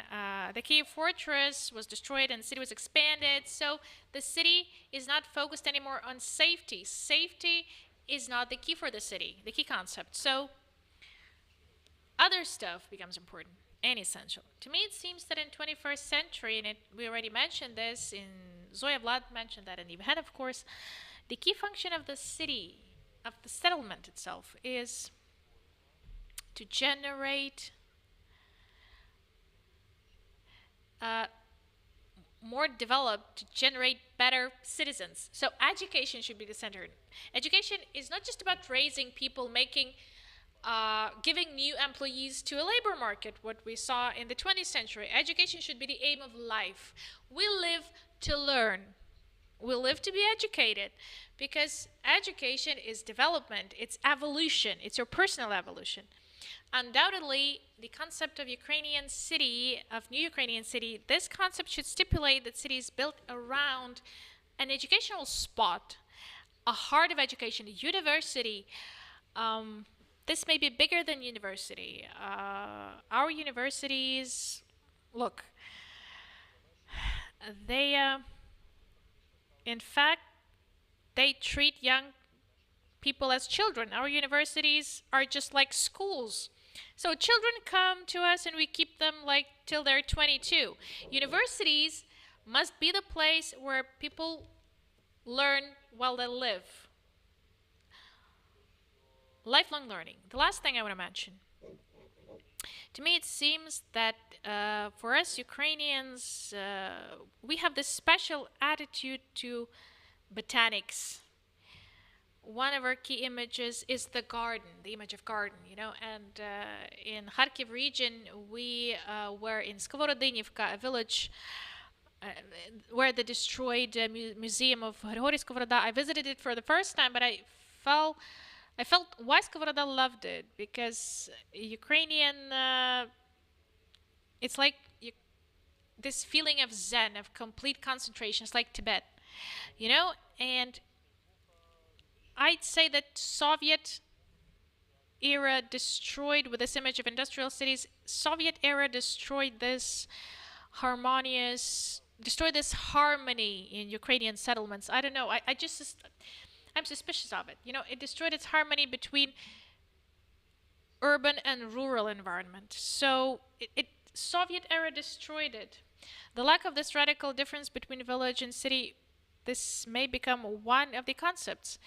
the Kiev fortress was destroyed and the city was expanded, so the city is not focused anymore on safety. Safety is not the key for the city, the key concept. So other stuff becomes important and essential. To me, it seems that in 21st century, and we already mentioned this, Zoya Vlad mentioned that, and Євген, of course, the key function of the city, of the settlement itself, is to generate more developed, to generate better citizens. So education should be the center. Education is not just about raising people, giving new employees to a labor market, what we saw in the 20th century. Education should be the aim of life. We live to learn. We live to be educated, because education is development, it's evolution, it's your personal evolution. Undoubtedly, the concept of Ukrainian city, of new Ukrainian city, this concept should stipulate that city is built around an educational spot, a heart of education, a university. This may be bigger than university. Our universities, look, in fact, they treat young people as children. Our universities are just like schools. So children come to us and we keep them till they're 22. Universities must be the place where people learn while they live. Lifelong learning. The last thing I want to mention. To me, it seems that for us Ukrainians, we have this special attitude to botanics. One of our key images is the garden, the image of garden, and in Kharkiv region, we were in Skоворodinivka, a village where the destroyed museum of Grigory Skovoroda. I visited it for the first time, but I felt why Skovoroda loved it, because Ukrainian, it's like this feeling of Zen, of complete concentration. It's like Tibet, and I'd say that Soviet era destroyed, with this image of industrial cities, Soviet era destroyed this harmony in Ukrainian settlements. I don't know. I'm suspicious of it. It destroyed its harmony between urban and rural environment. So Soviet era destroyed it. The lack of this radical difference between village and city, this may become one of the concepts.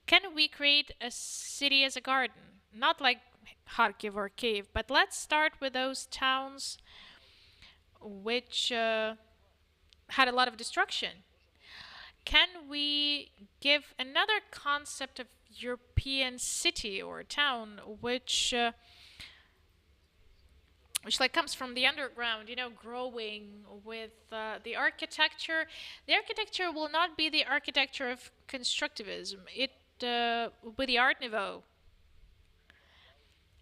Can we create a city as a garden? Not like Kharkiv or Kiev, but let's start with those towns which had a lot of destruction. Can we give another concept of European city or town which like comes from the underground, growing with the architecture. The architecture will not be the architecture of constructivism. It will be the Art Nouveau,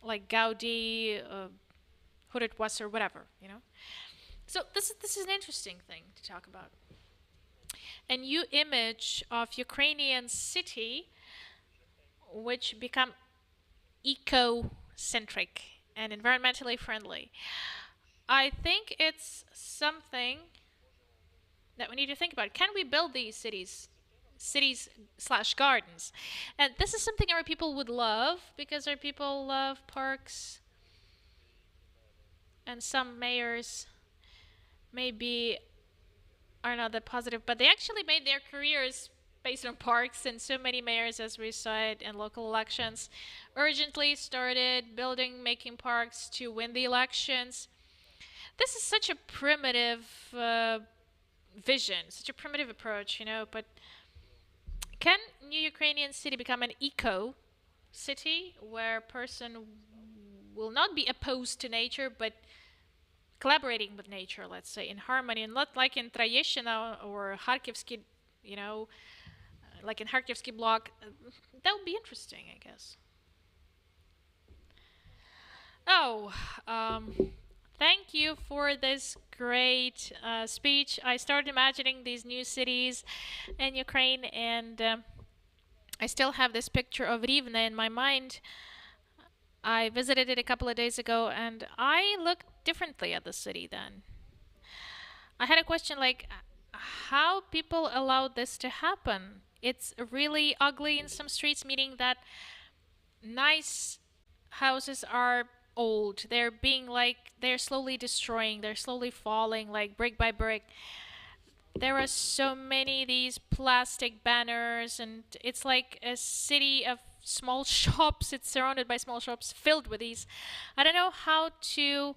like Gaudi, Hurit or whatever, So this is an interesting thing to talk about. A new image of Ukrainian city which become eco-centric and environmentally friendly. I think it's something that we need to think about. Can we build these cities/gardens? And this is something our people would love, because our people love parks. And some mayors maybe are not that positive, but they actually made their careers based on parks, and so many mayors, as we saw it in local elections, urgently started making parks to win the elections. This is such a primitive vision, such a primitive approach, but can New Ukrainian City become an eco city where a person will not be opposed to nature, but collaborating with nature, let's say, in harmony, and not like in Tроєщина or Kharkivsky, like in Kharkivsky block? That would be interesting, I guess. Thank you for this great speech. I started imagining these new cities in Ukraine, and I still have this picture of Rivne in my mind. I visited it a couple of days ago, and I looked differently at the city then. I had a question like, how people allowed this to happen? It's really ugly in some streets, meaning that nice houses are old. They're slowly destroying, they're slowly falling, like brick by brick. There are so many of these plastic banners, and it's like a city of small shops. It's surrounded by small shops filled with these. I don't know how to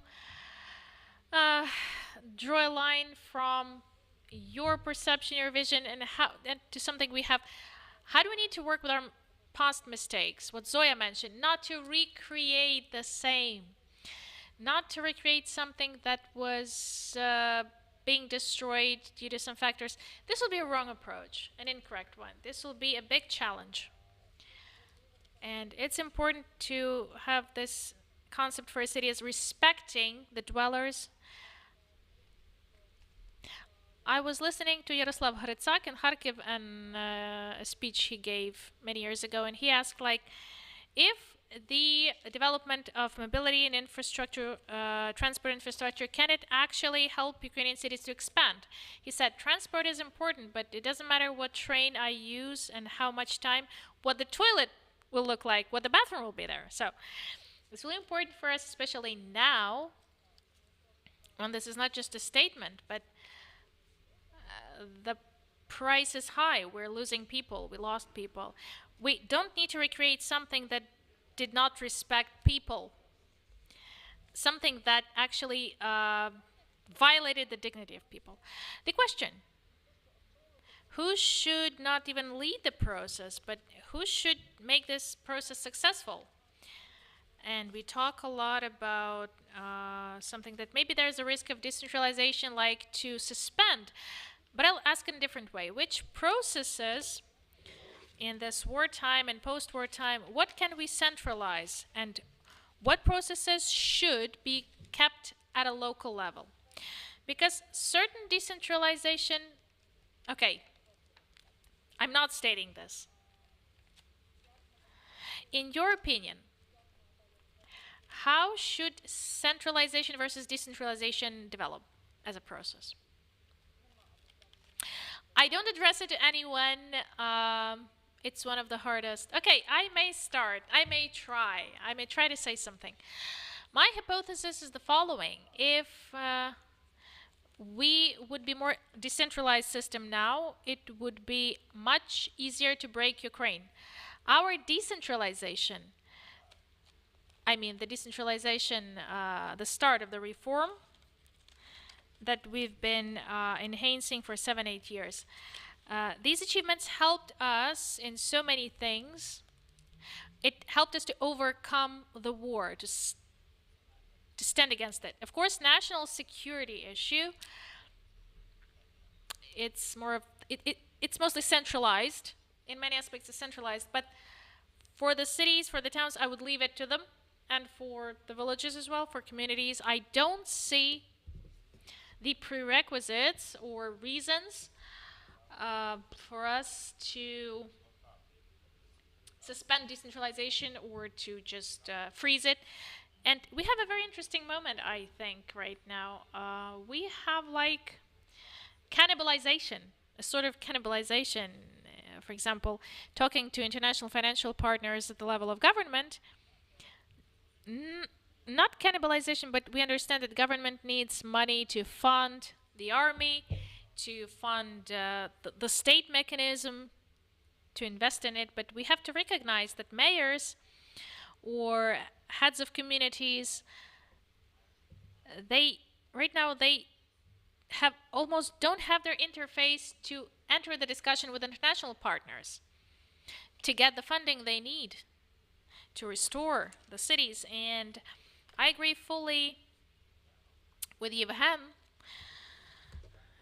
draw a line from your perception, your vision, and to something we have. How do we need to work with our past mistakes? What Zoya mentioned, not to recreate the same, not to recreate something that was being destroyed due to some factors. This will be a wrong approach, an incorrect one. This will be a big challenge. And it's important to have this concept for a city as respecting the dwellers. I was listening to Yaroslav Hrytsak in Kharkiv and a speech he gave many years ago, and he asked, if the development of mobility and infrastructure, transport infrastructure, can it actually help Ukrainian cities to expand? He said, transport is important, but it doesn't matter what train I use and how much time, what the toilet will look like, what the bathroom will be there. So it's really important for us, especially now, when this is not just a statement, but the price is high. We're losing people. We lost people. We don't need to recreate something that did not respect people, something that actually violated the dignity of people. The question, who should not even lead the process, but who should make this process successful? And we talk a lot about something that maybe there's a risk of decentralization, like to suspend. But I'll ask in a different way. Which processes in this wartime and post-war time, what can we centralize? And what processes should be kept at a local level? Because certain decentralization, okay, I'm not stating this. In your opinion, how should centralization versus decentralization develop as a process? I don't address it to anyone. It's one of the hardest. Okay, I may start. I may try to say something. My hypothesis is the following. If we would be more decentralized system now, it would be much easier to break Ukraine. Our decentralization, I mean the decentralization, the start of the reform that we've been enhancing for 7-8 years. These achievements helped us in so many things. It helped us to overcome the war, to stand against it. Of course, national security issue, it's more of, it's mostly centralized. In many aspects, it's centralized. But for the cities, for the towns, I would leave it to them. And for the villages as well, for communities, I don't see the prerequisites or reasons for us to suspend decentralization or to just freeze it. And we have a very interesting moment, I think, right now. We have like cannibalization, a sort of cannibalization. For example, talking to international financial partners at the level of government, not cannibalization, but we understand that government needs money to fund the army, to fund the state mechanism, to invest in it. But we have to recognize that mayors or heads of communities, right now they have almost don't have their interface to enter the discussion with international partners to get the funding they need to restore the cities. And I agree fully with Євген,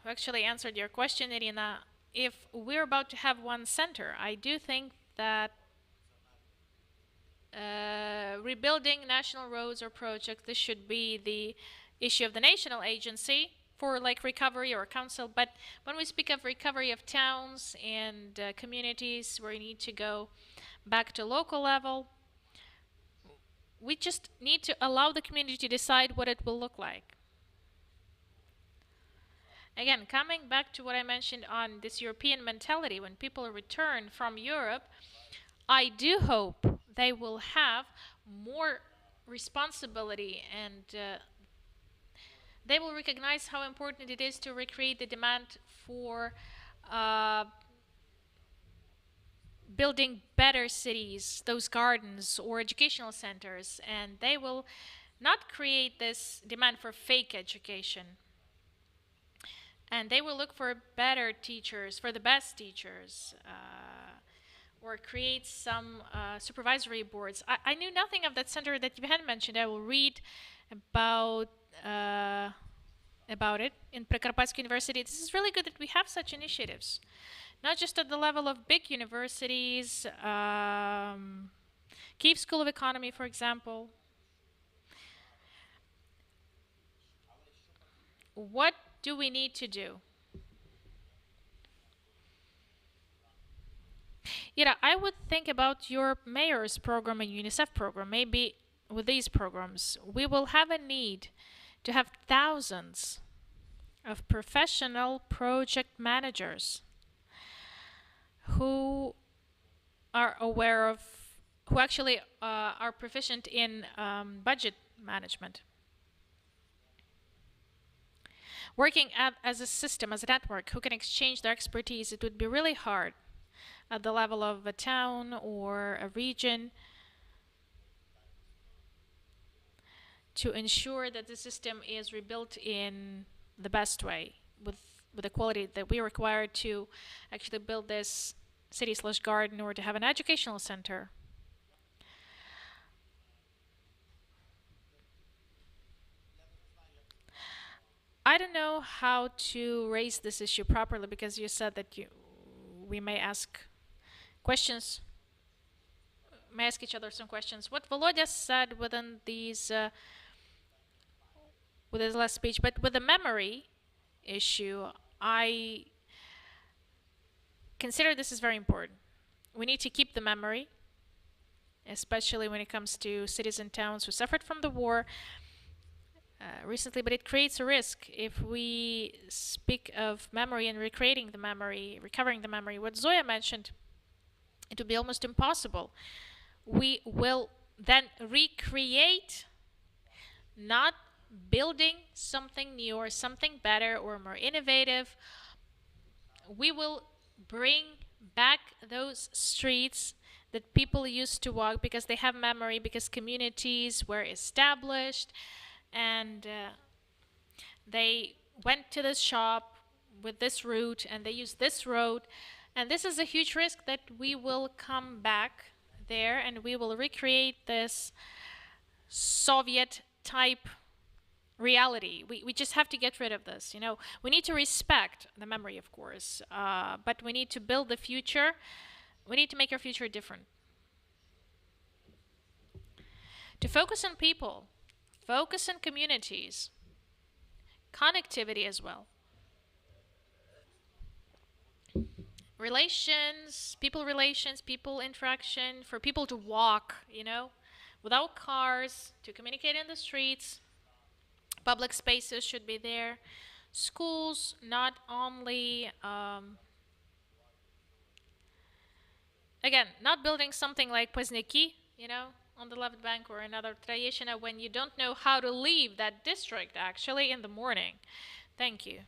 who actually answered your question, Irina. If we're about to have one center, I do think that rebuilding national roads or projects, this should be the issue of the national agency for like recovery or council. But when we speak of recovery of towns and communities where you need to go back to local level, we just need to allow the community to decide what it will look like. Again, coming back to what I mentioned on this European mentality, when people return from Europe, I do hope they will have more responsibility and they will recognize how important it is to recreate the demand for building better cities, those gardens or educational centers, and they will not create this demand for fake education. And they will look for better teachers, for the best teachers, or create some supervisory boards. I knew nothing of that center that you had mentioned. I will read about it in Прикарпатській University. This is really good that we have such initiatives, not just at the level of big universities, Kyiv School of Economy, for example. What do we need to do? I would think about your mayor's program and UNICEF program. Maybe with these programs, we will have a need to have thousands of professional project managers who are aware of, who actually are proficient in budget management. Working as a system, as a network, who can exchange their expertise. It would be really hard at the level of a town or a region to ensure that the system is rebuilt in the best way, with the quality that we require to actually build this city/garden or to have an educational center. I don't know how to raise this issue properly, because you said that we may ask questions, may ask each other some questions. What Volodya said within these, with his last speech, but with the memory issue, I consider this is very important. We need to keep the memory, especially when it comes to cities and towns who suffered from the war recently, but it creates a risk if we speak of memory and recreating the memory, recovering the memory. What Zoya mentioned, it would be almost impossible. We will then recreate not building something new or something better or more innovative. We will bring back those streets that people used to walk because they have memory, because communities were established, and they went to this shop with this route and they used this road. And this is a huge risk that we will come back there and we will recreate this Soviet type reality. We just have to get rid of this. We need to respect the memory, of course, but we need to build the future. We need to make our future different. To focus on people, focus on communities, connectivity as well. Relations, people interaction, for people to walk, without cars, to communicate in the streets. Public spaces should be there. Schools, not only, again, not building something like Poznaki, on the left bank, or another Trayeshina, when you don't know how to leave that district, actually, in the morning. Thank you.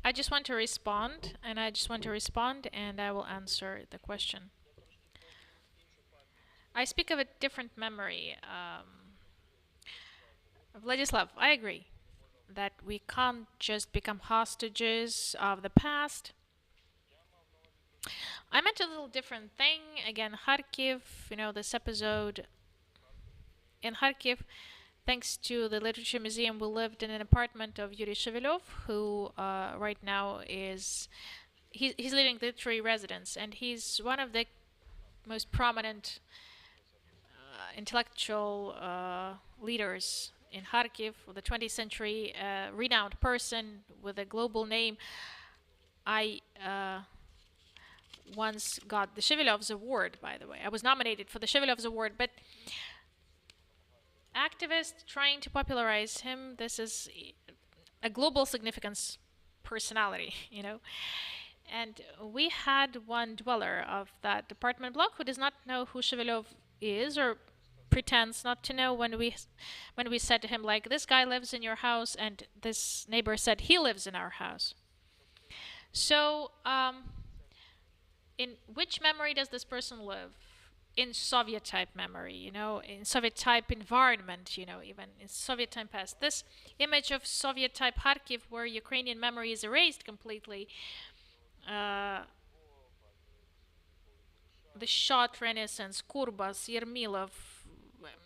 I just want to respond, and I will answer the question. I speak of a different memory. Vladislav, I agree that we can't just become hostages of the past. I meant a little different thing. Again, Kharkiv, this episode in Kharkiv, thanks to the Literature Museum, we lived in an apartment of Yuri Shevelov, who right now he's living literary residence, and he's one of the most prominent intellectual leaders in Kharkiv of the 20th century, renowned person with a global name. I once got the Shevelov's Award, by the way. I was nominated for the Shevelov's Award, but activists trying to popularize him, this is a global significance personality, And we had one dweller of that apartment block who does not know who Shevelov is, or pretends not to know, when we said to him, like, this guy lives in your house, and this neighbor said he lives in our house. So in which memory does this person live? In Soviet type memory, in Soviet type environment, even in Soviet time past. This image of Soviet type Kharkiv, where Ukrainian memory is erased completely, the Shot Renaissance, Kurbas, Yermilov,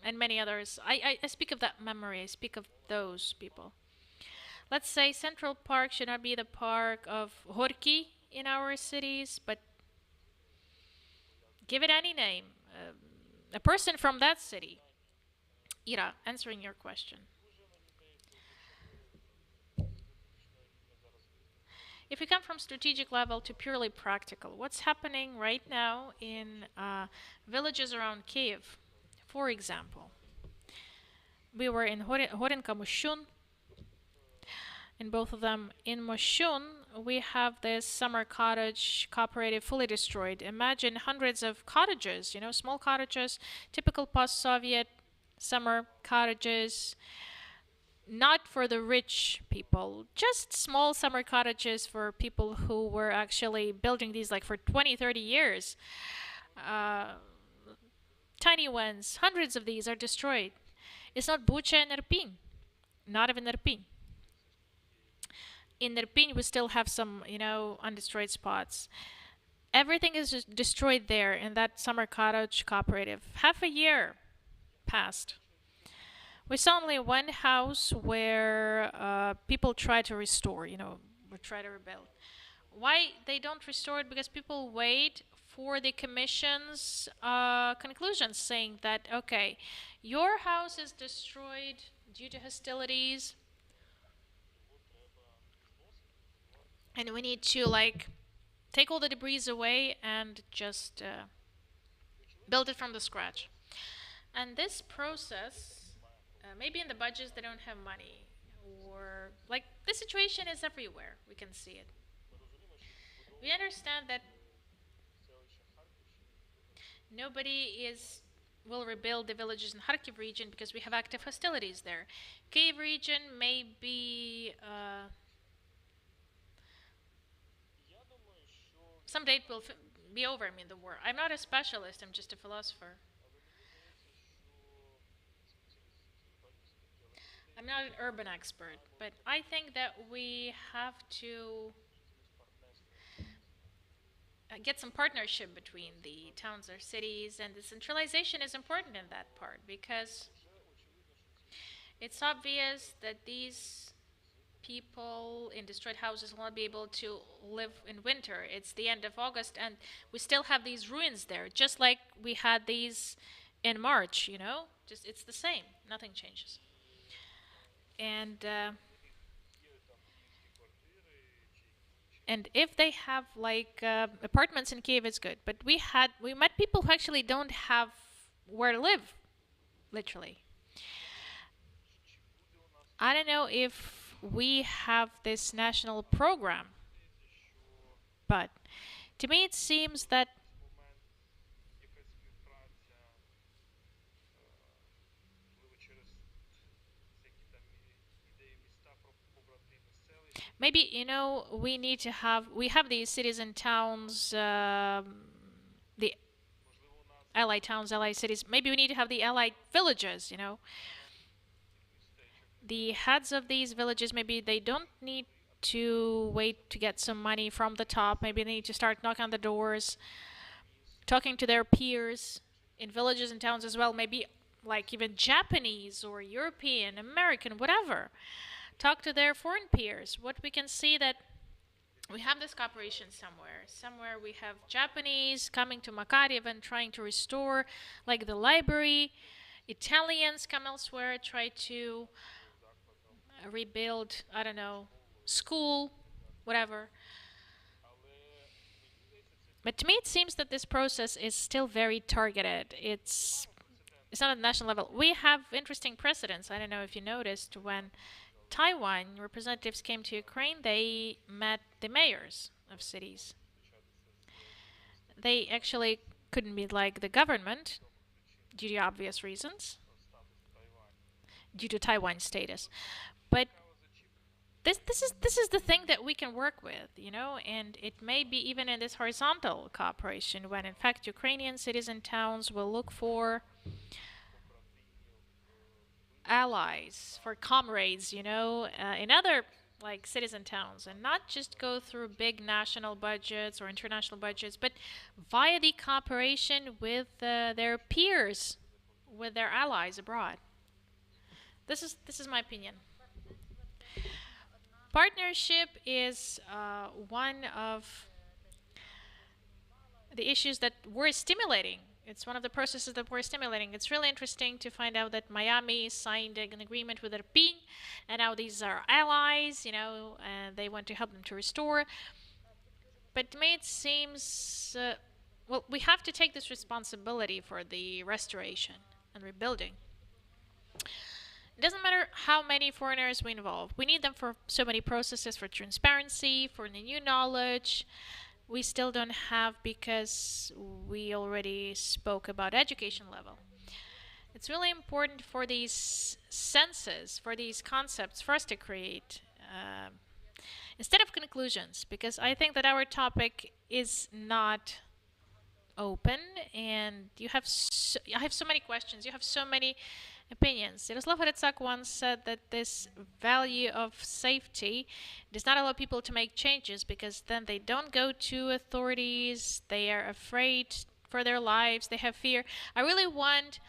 and many others. I speak of that memory. I speak of those people. Let's say Central Park should not be the park of Gorky in our cities, but give it any name. A person from that city. Ira, answering your question. If we come from strategic level to purely practical, what's happening right now in villages around Kiev? For example, we were in Horenka, Moshun. In both of them, in Moshun, we have this summer cottage cooperative fully destroyed. Imagine hundreds of cottages, small cottages, typical post-Soviet summer cottages, not for the rich people, just small summer cottages for people who were actually building these like for 20, 30 years. Tiny ones, hundreds of these are destroyed. It's not Bucha and Irpin, not even Irpin. In Irpin, we still have some, undestroyed spots. Everything is just destroyed there in that summer cottage cooperative. Half a year passed. We saw only one house where people try to restore, or try to rebuild. Why they don't restore it? Because people wait for the commission's conclusions saying that, okay, your house is destroyed due to hostilities, and we need to take all the debris away and just build it from the scratch. And this process, maybe in the budgets they don't have money, or the situation is everywhere. We can see it. We understand that Nobody will rebuild the villages in Kharkiv region because we have active hostilities there. Kyiv region may be someday it will be over. I mean, the war. I'm not a specialist. I'm just a philosopher. I'm not an urban expert, but I think that we have to get some partnership between the towns or cities, and the centralization is important in that part because it's obvious that these people in destroyed houses will not be able to live in winter. It's the end of August and we still have these ruins there, just like we had these in March, you know? Just it's the same. Nothing changes. And if they have like apartments in Kiev, it's good. But we met people who actually don't have where to live, literally. I don't know if we have this national program, but to me it seems that maybe, you know, we have these cities and towns, the allied towns, allied cities. Maybe we need to have the allied villages, you know. The heads of these villages, maybe they don't need to wait to get some money from the top. Maybe they need to start knocking on the doors, talking to their peers in villages and towns as well. Maybe like even Japanese or European, American, whatever. Talk to their foreign peers. What we can see that we have this cooperation somewhere. Somewhere we have Japanese coming to Makarev and trying to restore like the library. Italians come elsewhere, try to rebuild, I don't know, school, whatever. But to me it seems that this process is still very targeted. It's not at the national level. We have interesting precedents. I don't know if you noticed when Taiwan representatives came to Ukraine, they met the mayors of cities. They actually couldn't be like the government due to obvious reasons, due to Taiwan's status. But this is the thing that we can work with, you know, and it may be even in this horizontal cooperation when in fact Ukrainian cities and towns will look for allies, for comrades, you know, in other like cities and towns, and not just go through big national budgets or international budgets, but via the cooperation with their peers, with their allies abroad. This is my opinion. Partnership is one of the issues that we're stimulating. It's one of the processes that we're stimulating. It's really interesting to find out that Miami signed an agreement with Irpin, and now these are allies, you know, and they want to help them to restore. But to me it seems, well, we have to take this responsibility for the restoration and rebuilding. It doesn't matter how many foreigners we involve. We need them for so many processes, for transparency, for the new knowledge. We still don't have because we already spoke about education level. It's really important for these senses, for these concepts, for us to create instead of conclusions, because I think that our topic is not open, and I have so many questions, you have so many opinions. Yaroslav Haritsak once said that this value of safety does not allow people to make changes because then they don't go to authorities, they are afraid for their lives, they have fear. I really want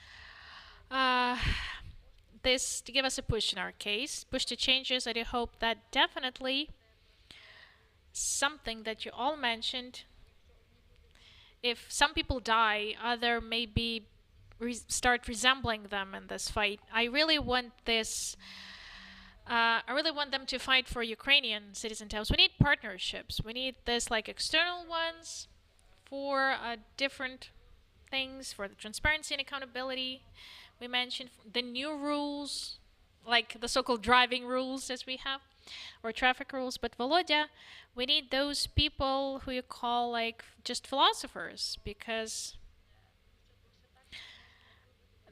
this to give us a push in our case, push to changes. I do hope that definitely something that you all mentioned, if some people die, other maybe start resembling them in this fight. I really want this. I really want them to fight for Ukrainian cities and towns. We need partnerships. We need this like external ones for different things, for the transparency and accountability. We mentioned the new rules, like the so-called driving rules as we have, or traffic rules. But Volodya, we need those people who you call like just philosophers, because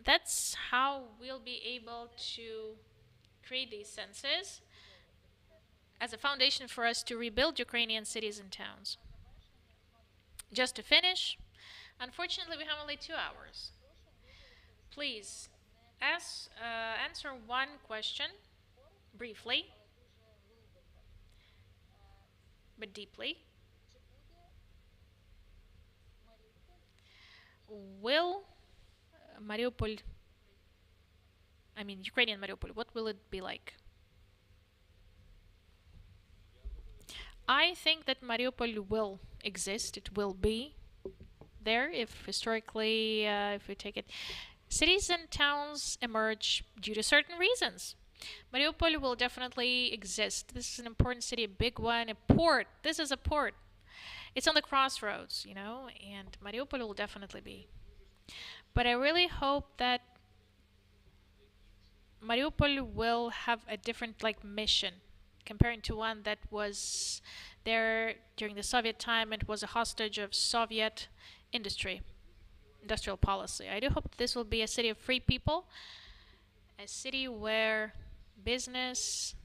that's how we'll be able to create these senses as a foundation for us to rebuild Ukrainian cities and towns. Just to finish, unfortunately, we have only 2 hours. Please answer one question briefly, but deeply. Will Mariupol, Ukrainian Mariupol, what will it be like? I think that Mariupol will exist. It will be there if historically, if we take it. Cities and towns emerge due to certain reasons. Mariupol will definitely exist. This is an important city, a big one, a port. This is a port. It's on the crossroads, and Mariupol will definitely be. But I really hope that Mariupol will have a different mission comparing to one that was there during the Soviet time and was a hostage of Soviet industrial policy. I do hope that this will be a city of free people, a city where business,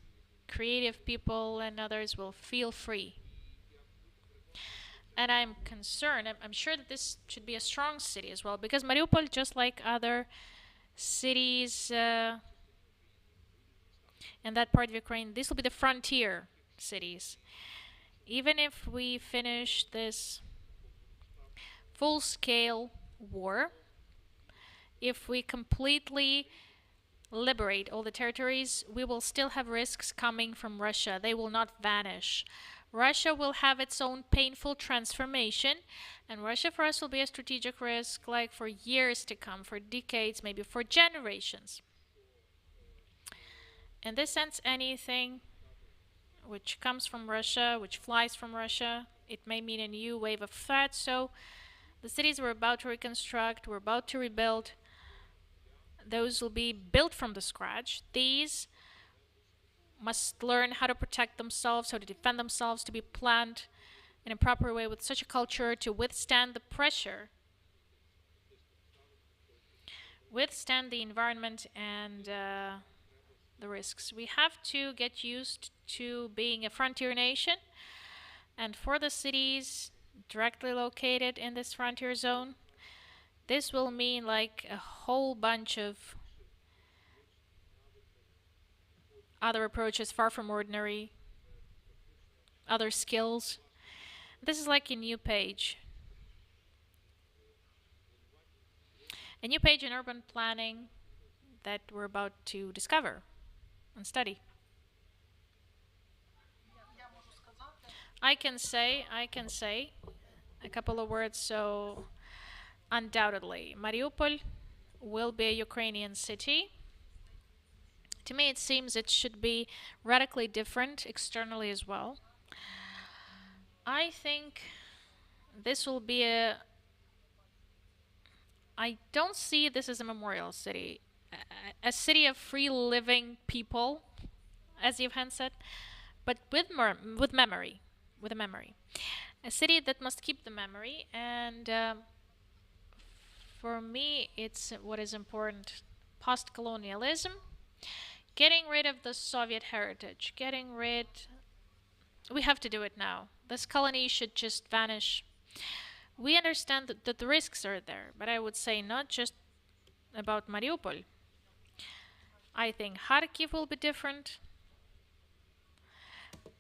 creative people, and others will feel free. And I'm concerned, I'm sure that this should be a strong city as well, because Mariupol, just like other cities in that part of Ukraine, this will be the frontier cities. Even if we finish this full-scale war, if we completely liberate all the territories, we will still have risks coming from Russia. They will not vanish. Russia will have its own painful transformation, and Russia for us will be a strategic risk for years to come, for decades, maybe for generations. In this sense, anything which comes from Russia, which flies from Russia, it may mean a new wave of threat. So the cities we're about to reconstruct, we're about to rebuild, those will be built from the scratch. These must learn how to protect themselves, how to defend themselves, to be planned in a proper way with such a culture to withstand the pressure, withstand the environment and the risks. We have to get used to being a frontier nation, and for the cities directly located in this frontier zone, this will mean a whole bunch of other approaches far from ordinary, other skills. This is like a new page. A new page in urban planning that we're about to discover and study. I can say a couple of words. So undoubtedly, Mariupol will be a Ukrainian city. To me, it seems it should be radically different externally as well. I think this will be I don't see this as a memorial city. A city of free living people, as Євген said, but with memory, with a memory. A city that must keep the memory, and for me, it's what is important. Post-colonialism, getting rid of the Soviet heritage, we have to do it now. This colony should just vanish. We understand that the risks are there, but I would say not just about Mariupol. I think Kharkiv will be different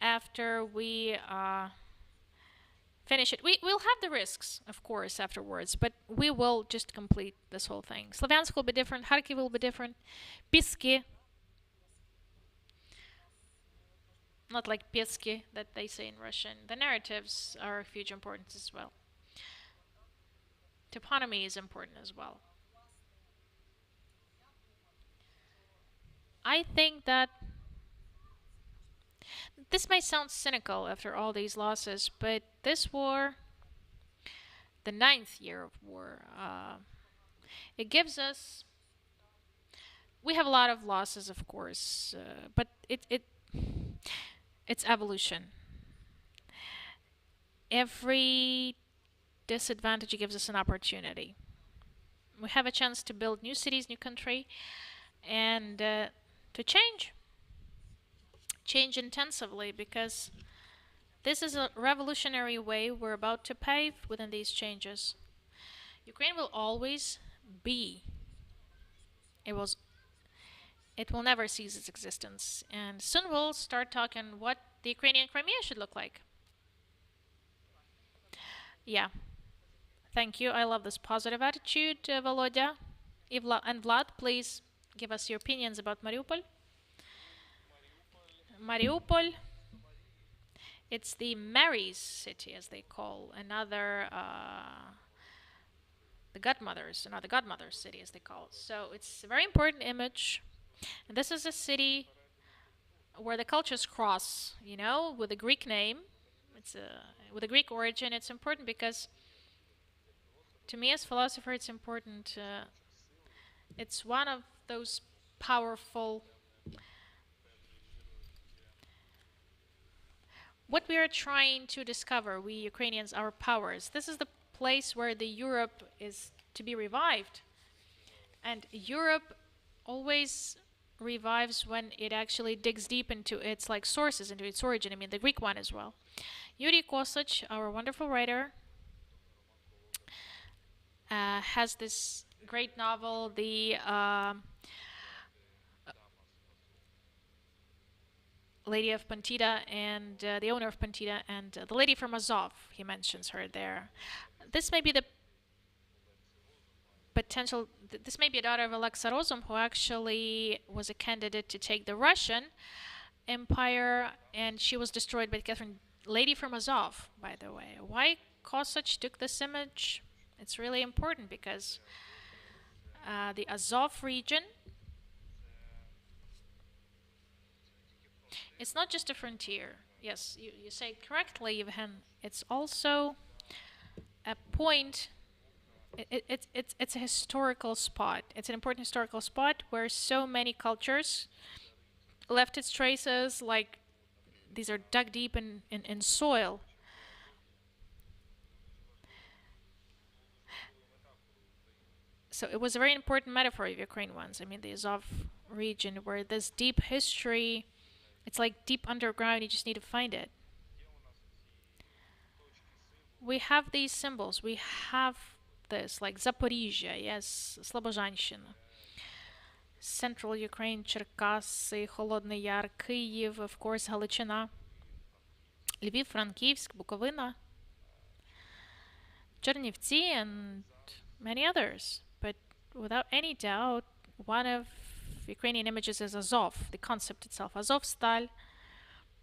after we finish it. We'll have the risks, of course, afterwards, but we will just complete this whole thing. Slavyansk will be different, Kharkiv will be different, Piski, not like Piski that they say in Russian. The narratives are of huge importance as well. Toponymy is important as well. I think that this may sound cynical after all these losses, but this war, the 9th year of war, it gives us, we have a lot of losses, of course, but it's evolution. Every disadvantage gives us an opportunity. We have a chance to build new cities, new country, and to change intensively, because this is a revolutionary way we're about to pave within these changes. Ukraine will always be. It will never cease its existence. And soon we'll start talking what the Ukrainian Crimea should look like. Yeah. Thank you. I love this positive attitude, Volodya. And Vlad, please give us your opinions about Mariupol. Mariupol, it's the Mary's city, as they call another, another godmother's city, as they call it. So it's a very important image. And this is a city where the cultures cross, with a Greek name. It's with a Greek origin. It's important because, to me as a philosopher, it's important. It's one of those powerful. What we are trying to discover, we Ukrainians, our powers. This is the place where the Europe is to be revived. And Europe always revives when it actually digs deep into its sources, into its origin. I mean, the Greek one as well. Yuri Kosich, our wonderful writer, has this great novel, the Lady of Pantida, and the owner of Pantida, and the lady from Azov. He mentions her there. This may be the potential. This may be a daughter of Aggressorovi, who actually was a candidate to take the Russian Empire, and she was destroyed by Catherine, lady from Azov, by the way. Why Kosich took this image? It's really important because the Azov region, it's not just a frontier. Yes, you say it correctly, Євген. It's also a point. It's a historical spot. It's an important historical spot where so many cultures left its traces. These are dug deep in soil. So it was a very important metaphor of Ukraine once. I mean, the Azov region, where this deep history. It's like deep underground, you just need to find it. We have these symbols. We have this, like Zaporizhia, yes, Slobozhanщина. Central Ukraine, Черкаси, Холодний Яр, Київ, of course, Галичина, Львів, Франківськ, Буковина, Чернівці, and many others. But without any doubt, one of Ukrainian images is Azov, the concept itself. Azovstal,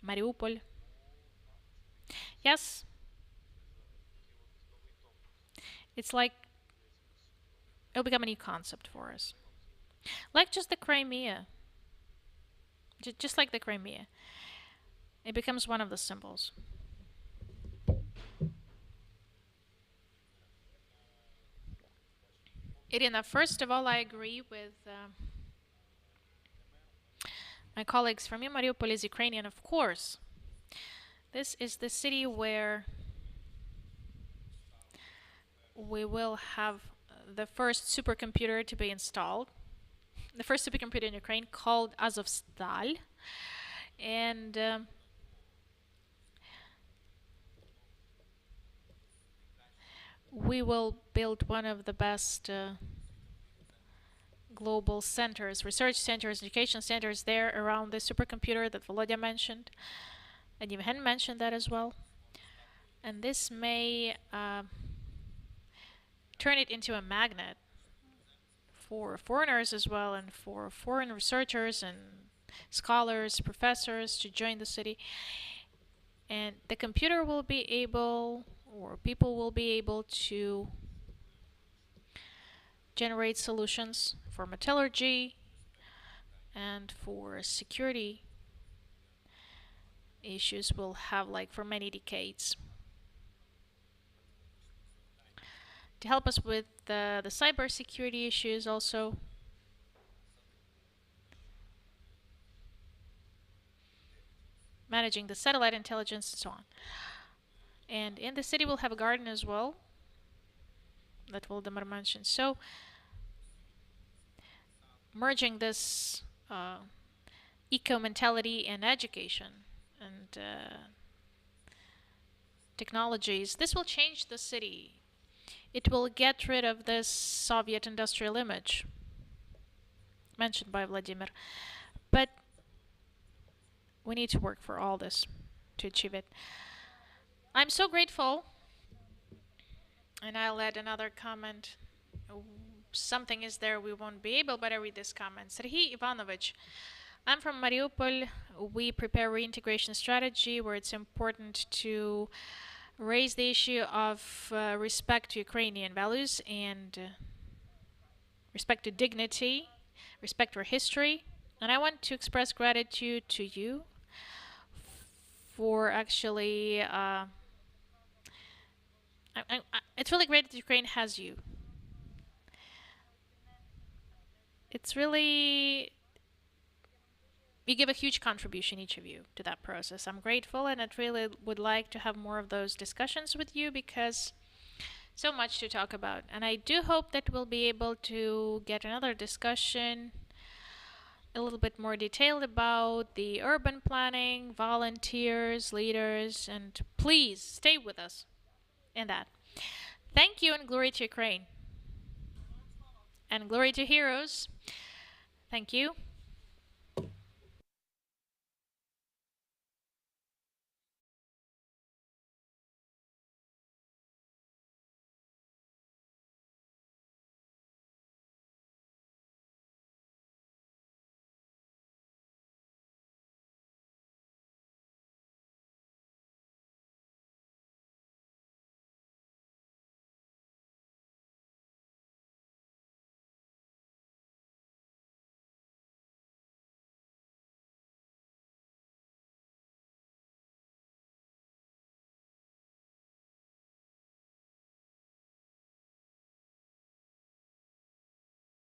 Mariupol. Yes. It's like it'll become a new concept for us. Like just the Crimea. Just like the Crimea. It becomes one of the symbols. Irina, first of all, I agree with my colleagues from Mariupol is Ukrainian, of course. This is the city where we will have the first supercomputer to be installed. The first supercomputer in Ukraine, called Azovstal. And we will build one of the best global centers, research centers, education centers there around the supercomputer that Volodya mentioned. And Євген mentioned that as well. And this may turn it into a magnet for foreigners as well, and for foreign researchers and scholars, professors to join the city. And the computer will be able, or people will be able to generate solutions for metallurgy and for security issues we'll have for many decades. To help us with the cyber security issues also. Managing the satellite intelligence and so on. And in the city we'll have a garden as well that Volodymyr mentioned. So merging this eco mentality and education and technologies, this will change the city. It will get rid of this Soviet industrial image mentioned by Vladimir. But we need to work for all this to achieve it. I'm so grateful. And I'll add another comment. Something is there we won't be able, but I read this comment. Sergey Ivanovich, I'm from Mariupol. We prepare reintegration strategy where it's important to raise the issue of respect to Ukrainian values and respect to dignity, respect for history. And I want to express gratitude to you for actually... it's really great that Ukraine has you. It's really... You give a huge contribution, each of you, to that process. I'm grateful, and I really would like to have more of those discussions with you because so much to talk about. And I do hope that we'll be able to get another discussion a little bit more detailed about the urban planning, volunteers, leaders, and please stay with us in that. Thank you, and glory to Ukraine. And glory to heroes. Thank you.